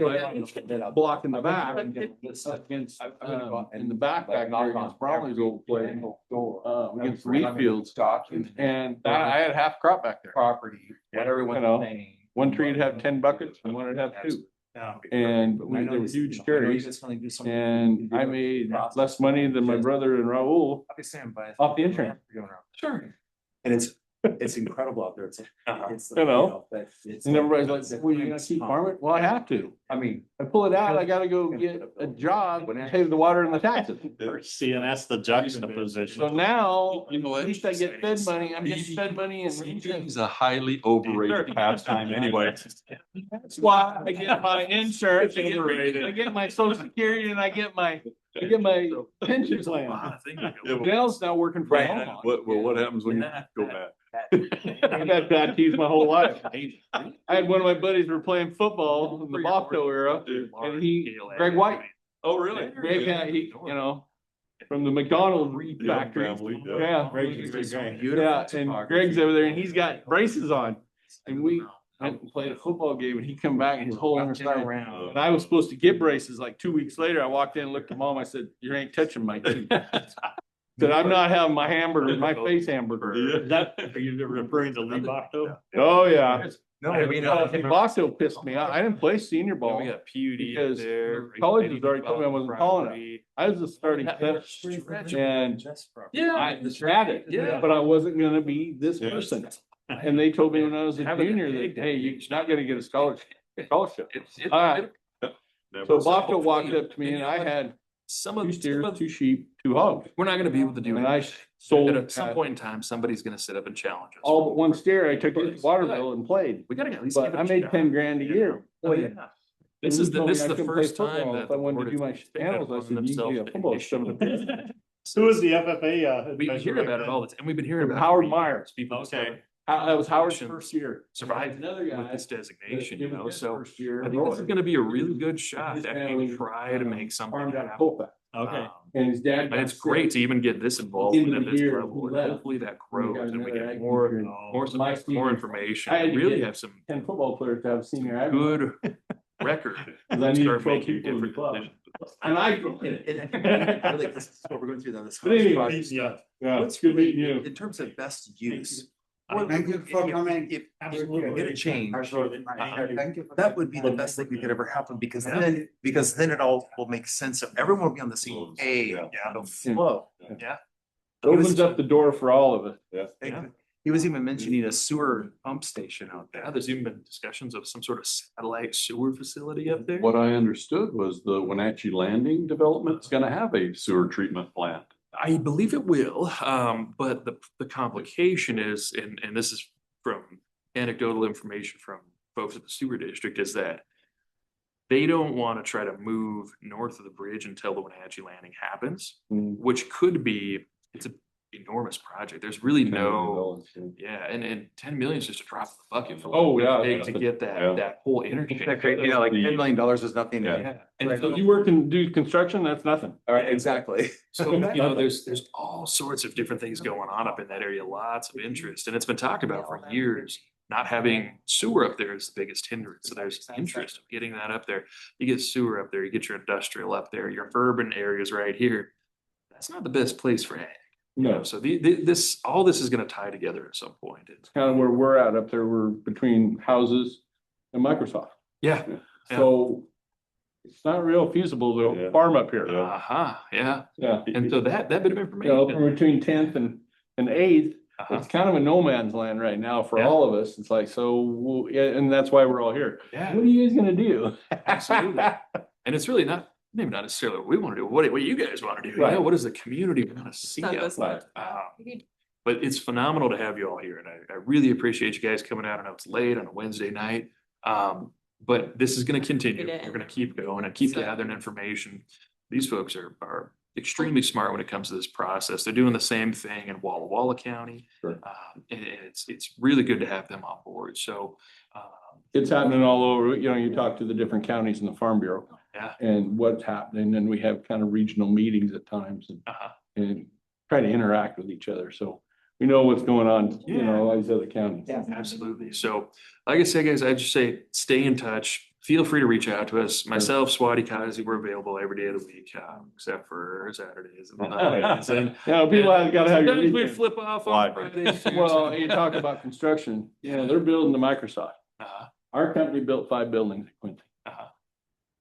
block in the back against, in the back there against Bromley's old place. Against wheat fields. And I had half crop back there. Property, what everyone's saying. One tree would have 10 buckets and one would have 2. Yeah. And they were huge cherries. And I made less money than my brother and Raul off the insurance. Sure. And it's incredible out there. It's You know, and everybody's like, well, you're gonna keep farming? Well, I have to. I mean, I pull it out, I gotta go get a job and pay the water and the taxes. See, and that's the juxtaposition. So now, You know at what? least I get fed money, I'm getting fed money and It's a highly overrated pastime anyway. that's why I get my insurance, I get my social security and I get my pension plan. Dale's now working for home. What happens when you go back? I've had bad teeth my whole life. I had one of my buddies were playing football in the Bosco era and Greg White. Oh, really? Greg had, he, you know, from the McDonald factory. family, Yeah. Yeah, and Greg's over there and he's got braces on. And we went and played a football game and he come back and his whole underside. And I was supposed to get braces like 2 weeks later. I walked in and looked at mom. I said, you ain't touching my teeth. Said, I'm not having my hamburger, my face hamburger. Are you referring to Lee Bachto? Oh, yeah. no, I mean, Bosco pissed me off. I didn't play senior ball. We got PUD Because there. college has already told me I wasn't tall enough. I was just starting center and I had it, Yeah. but I wasn't gonna be this person. And they told me when I was a junior that, hey, you're not gonna get a scholarship. All right. So Bosco walked up to me and I had Some of 2 steers, 2 sheep, 2 hogs. we're not gonna be able to do And it. I sold At some point in time, somebody's gonna sit up and challenge us. all but 1 steer. I took it to Waterville and played. We gotta at least. But give it I a made shot. 10 grand a year. Oh, yeah. This is And he told me this is I the couldn't play first time football. that If I the wanted board to do my has channels, I taken said, you can themselves be a football some of the. Who is the FFA? We hear about it all the time, and we've been hearing about it Howard for Myers. years. People Okay. That was Howard's first year. survived Another guy. with this designation, It you was know, his so first year. I think this is gonna be a really good shot His to family, actually try to make something Farmed out of happen. Colfax. Okay. And his dad. And got it's sick. great to even get this involved End of at the this year, level, he and left. hopefully that We grows got and we another get ag more, teacher. more, My some- more team, information, I had and to really get have some 10 football players to have senior ag. good record. Cause I need Start 12 making people in the different club. decisions. And I. Really, this is what we're going through now, this. But anyway, project Yeah. stuff. Yeah, What's it's good really- meeting you. In terms of best use. Thank you for coming. If Absolutely. you get a change, Thank you. that would be the best thing that could ever happen, because then it all will make sense. Of everyone will be on the same page. It'll flow. Yeah. It opens up the door for all of us. Yeah. He was even mentioning a sewer pump station out Yeah, there. there's even been discussions of some sort of satellite sewer facility up there. What I understood was the Wenatchee Landing development's gonna have a sewer treatment plant. I believe it will, but the complication is, and this is from anecdotal information from folks at the sewer district, is that they don't want to try to move north of the bridge until the Wenatchee Landing happens, which could be, it's an enormous project. There's really no, yeah, and 10 million is just a drop in the bucket for Oh, what it yeah. would take to get that whole interchange. You know, like $10 million is nothing. Yeah. And So you work and do construction, that's nothing. All right, exactly. so, you know, there's all sorts of different things going on up in that area, lots of interest, and it's been talked about for years. Not having sewer up there is the biggest hindrance, so there's interest of getting that up there. You get sewer up there, you get your industrial up there, your urban areas right here. That's not the best place for ag. You know, so all this is gonna tie together at some point. It's Kind of where we're at up there, we're between houses and Microsoft. yeah. So it's not real feasible to Yeah. farm up here. Uh-huh, yeah. Yeah. And so that bit of You know, information. from between 10th and 8th, Uh-huh. it's kind of a no man's land right now for Yeah. all of us. It's like, so, yeah, and that's why we're all here. Yeah. What are you guys gonna do? Absolutely. And it's really not, maybe not necessarily what we want to do, what you guys want to do, you Right. know, what does the community want to see? Not up this there? one. But it's phenomenal to have you all here, and I really appreciate you guys coming out. I know it's late on a Wednesday night. But this is gonna continue. It is. We're gonna keep going and keep So- gathering information. These folks are extremely smart when it comes to this process. They're doing the same thing in Walla Walla County. Sure. And it's really good to have them on board. So It's happening all over, you know, you talk to the different counties in the Farm Bureau. Yeah. And what's happening, and we have kind of regional meetings at times and try to interact with each other, so we know what's going on, you know, all these other counties. Yeah. Absolutely. So like I say, guys, I just say, stay in touch. Feel free to reach out to us. Myself, Swati, Kazi, we're available every day of the week, except for Saturdays. And Sundays. And Yeah, people have gotta have your sometimes we weekend. flip off Why? on Fridays. too, Well, so- you talk about construction, you know, they're building the Microsoft. Our company built 5 buildings at Quincy.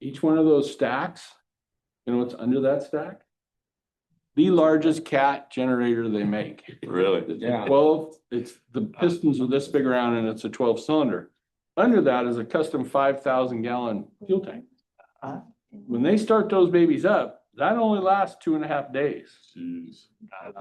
Each one of those stacks, you know what's under that stack? The largest cat generator they make. Really? It's a 12, it's the pistons are this big around and it's a 12 cylinder. Under that is a custom 5,000 gallon fuel tank. When they start those babies up, that only lasts 2.5 days. Jeez.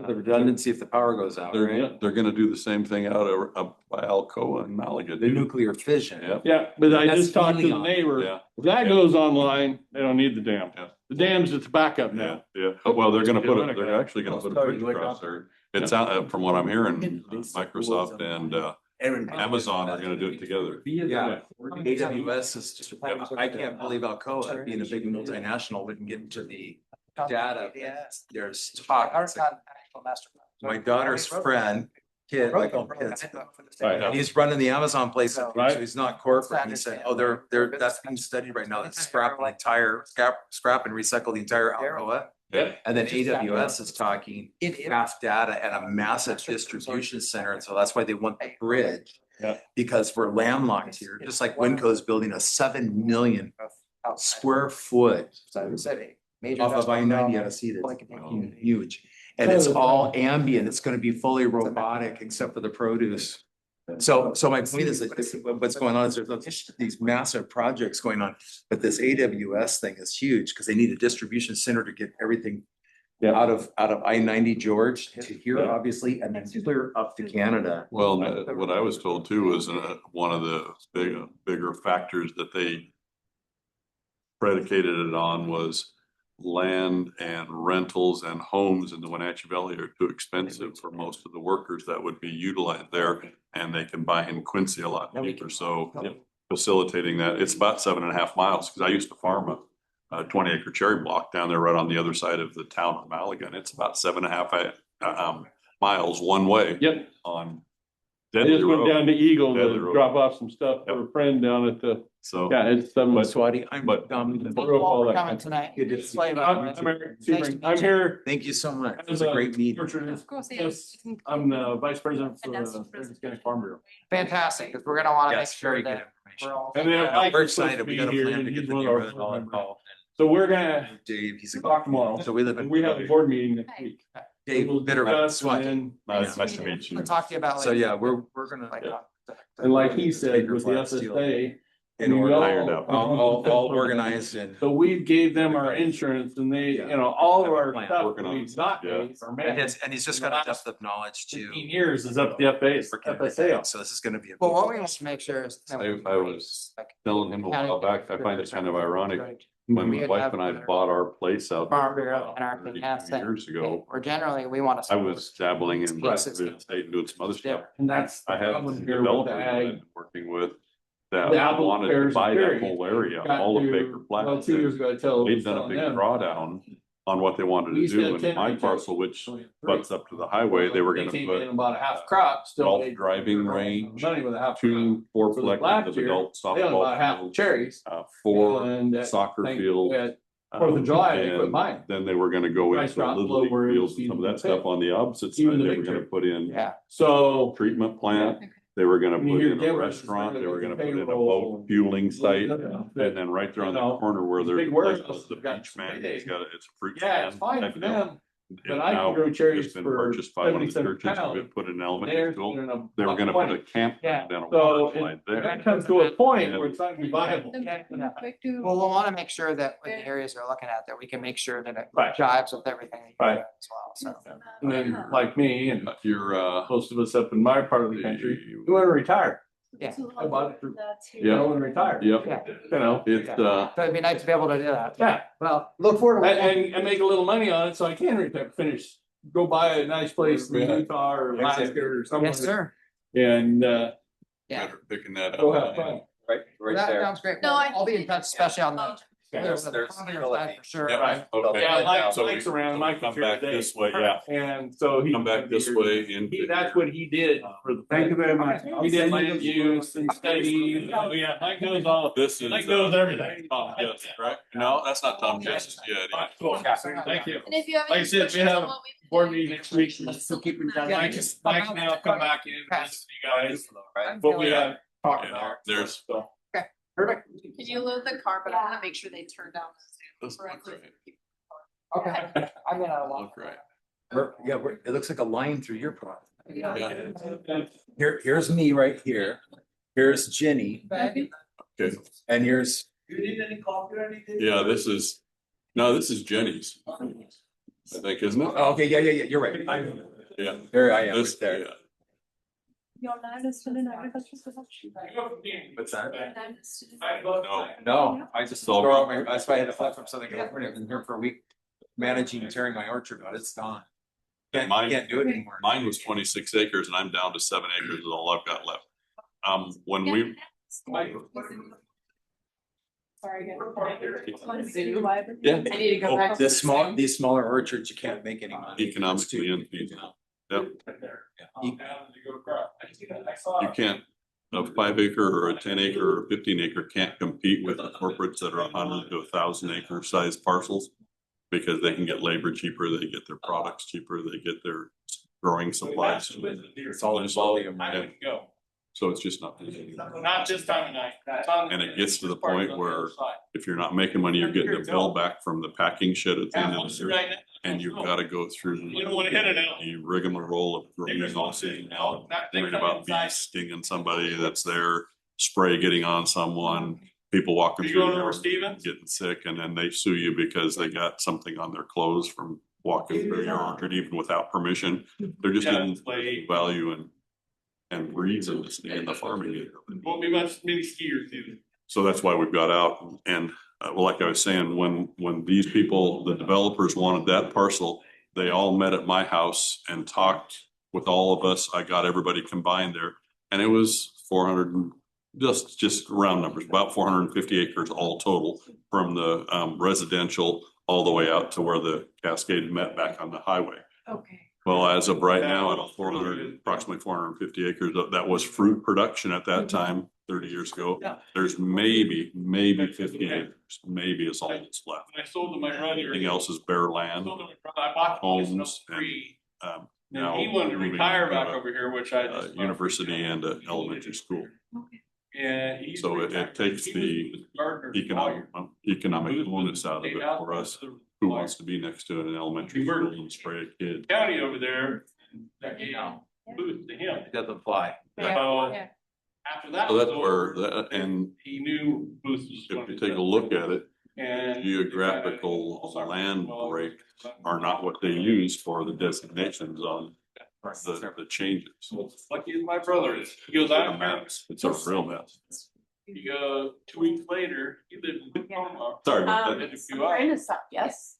The redundancy if the power goes out, right? They're gonna do the same thing up by Alcoa and Malaga. The nuclear fission. Yep. Yeah, but I That's just talked to the helium. neighbor. Yeah. If that goes online, they don't need the dam. Yeah. The dam's its backup Yeah, now. yeah. Well, they're gonna put it, they're actually gonna put a bridge across there. It's out, from what I'm hearing, Microsoft and Amazon are gonna do it together. Yeah, AWS is just, I can't believe Alcoa being a big multinational wouldn't get into the data. There's talk. Ours not actual master plan. My daughter's friend, kid, like all kids, Right. and he's running the Amazon place, so Right. he's not corporate. He said, oh, that's being studied right now. That's scrap and recycle the entire Alcoa. Yeah. And then AWS is talking fast data and a massive distribution center. And so that's why they want the bridge. Yeah. Because we're landlocked here, just like Winco is building a 7 million square foot City. Major off of I-90 out of Cedar. Huge. And it's all ambient. It's gonna be fully robotic except for the produce. So my point is that what's going on is there's these massive projects going on, but this AWS thing is huge because they need a distribution center to get everything Yeah. out of I-90 George to here, Yeah. obviously, and then clear up to Canada. Well, what I was told too was one of the bigger factors that they predicated it on was land and rentals and homes in the Wenatchee Valley are too expensive for most of the workers that would be utilized there. And they can buy in Quincy a lot cheaper. So facilitating that, it's about 7.5 miles, because I used to farm a 20-acre cherry block down there right on the other side of the town of Malaga. And it's about 7.5 miles one way. Yep. On I Deadly just went Road. down to Eagle Deadly to Road. drop off some stuff for a friend down at the, So. yeah, it's some. Swati, I'm But- Dominic. Thank you all for coming tonight. Good to see Slave you. up. I'm Nice Eric to Sebring. meet I'm you. here. Thank you so much. as It's a great meeting. Yes, I'm the vice president for the Franklin County Farm Bureau. Fantastic, because we're gonna wanna make Yes, sure very good that information. we're all. And then Yeah, Mike we're is supposed excited. to We be got a here, plan and to get he's the one of our neighborhood board all members. involved. So we're gonna Dave, he's a. talk tomorrow. So we live in. And we have a board meeting next week. Dave, We'll better, discuss Swati. and Nice to meet you. We'll talk to you about. So like, yeah, we're gonna. like, And like he said, Bigger with the flat steel. SSA. In we order, all- Ironed out. all organized and. So we gave them our insurance and they, you know, all of our Plan. stuff Working on we've it. not Yeah. made or And made. he's just got a depth of knowledge too. 15 years is up the FSA. So this is gonna be. a Well, big what we deal. want to make sure is. I was telling him a while back, I find it kind of ironic, when my wife and I bought our place out Farm there Bureau about and our 32 asset. years ago, Or generally, we want to. I was dabbling in real Right. estate and doing some other stuff. And that's. I had the problem some here with the developers that I've ag. been working with The that apple wanted to pears buy and that berries whole area, got all of to- Baker Well, Flat. 2 years ago, I told. They'd done a big drawdown on what they wanted We to used to do, have and 10 my acres. parcel, which butts up to the highway, they were gonna came put in about a half crop, still. golf made driving range, Money with a half. crop. 2 So this fourplex last of year, adult They only bought half softball the fields, cherries. 4 And at- soccer thank- fields. at Fourth of July, they put and mine. Then they were gonna go Price into dropped Little League lower in fields and some of that season stuff on the opposite Even side. the They big were gonna tree. put in Yeah. So. treatment plant. They were gonna When you put hear in a Denver, restaurant, they were gonna put in a payroll, boat fueling site. Yeah. And then right there on You the know, corner where these there's big a place warehouses called the have got Beach Man, big. it's a fruit Yeah, it's stand fine type for deal. them, It's but I can now grow cherries just been for purchased by one of the 70 cents a churches, pound. we put in an elementary They're school. in a They were gonna put a $1.20. campground down a So water slide there. that comes to a point where it's not gonna be viable. Well, we'll want to make sure that with the areas we're looking at, that we can make sure that it Right. jives with everything. that you're Right. doing As well, so. And then like me and Your, most of us up in my part of the country, we want to retire. Yeah. I bought it for, Yeah. I want to retire. Yep, Yeah. You know, it's, So it'd be nice to be able to do that. yeah, Well, look forward to. and make a little money on it so I can retire, finish, go buy a nice place in Yeah. Utah or Alaska or somewhere. Yes, sir. And, Yeah, Yeah. better picking that Go have up. fun. Right That there. sounds great. No, Well, I'll be in touch, especially on the. There's the conference side for sure. Yeah, okay. Yeah, Mike, So Mike's around, Mike come was here back today. this way, yeah. And so he. Come back this way That's what he did for the. Thank you very much. He did land use and studies. Oh, yeah, Mike knows all. This is. Mike knows everything. Tom Jess, right? No, that's not Tom Jess. Yeah. Cool. Thank you. And if you have Like I any said, we questions have on what we've been board doing, meeting next week. still keep in touch. Mike now come back in and visit you guys. What we have talked about. There's. So. Perfect. Can you load the car, but I wanna make sure they turn down the This Zoom. looks right. Okay. I'm gonna. Look right. It looks like a line through your product. Yeah. Here's me right here. Here's Jenny, Okay. and here's. You need any coffee or anything? Yeah, this is Jenny's. I think, isn't it? Oh, okay, yeah, you're right. Yeah. There I am, This, right there. yeah. You're not interested in agricultural production? What's that? No. No, I just throw out my, that's why I had to fly from Southern California. I've been here for a week, managing and tearing my orchard, but it's gone. Can't do it anymore. Mine was 26 acres and I'm down to 7 acres is all I've got left. When we, Sorry. yeah, I need to go back. These smaller orchards, you can't make any money. economically infeasible. Yep. You can't, a 5 acre or a 10 acre or 15 acre can't compete with the corporates that are 100 to 1,000 acre size parcels. Because they can get labor cheaper, they get their products cheaper, they get their growing supplies. It's all in volume. Yeah. So it's just not. Not just time of night. And it gets to the point where if you're not making money, you're getting a bill back from the packing shed at the end of the year. And you've got to go through You don't want to hit it out. the rigmarole of growing all season long, worried about bees stinging somebody that's there, spray getting on someone, people walking Are you through going the over yard Stevens? getting sick, and then they sue you because they got something on their clothes from walking through your orchard even without permission. They're just Yeah, getting it's like- value and reason to stay in the farming. Won't be many skiers either. So that's why we've got out. And well, like I was saying, when these people, the developers wanted that parcel, they all met at my house and talked with all of us. I got everybody combined there, and it was 400 and just round numbers, about 450 acres all total from the residential all the way out to where the Cascade met back on the highway. Okay. Well, as of right now, at approximately 450 acres, that was fruit production at that time, 30 years ago. Yeah. There's maybe 50 acres, maybe is all that's left. When I sold to my brother. Everything else is bare land, Sold to my brother, I bought the place in homes, and 03. now And he wanted to moving retire to back a, over here, which I just. university and an elementary school. Yeah. he used So to it retire. takes He the was gardener. economic bonus out of it for us. Who wants to be next to an elementary school and spray a kid? County over there, that gave booth to him. It doesn't fly. So after that. So that's was where, over, that and he knew Booth was. if going you to take a look at it, And. geographical land breaks are not what they use for the designations on the changes. Lucky as my brother is. He goes, It's a I'm. mess. It's a real mess. You go 2 weeks later, he lived in Tacoma. Sorry about I'm that. trying to stop, yes.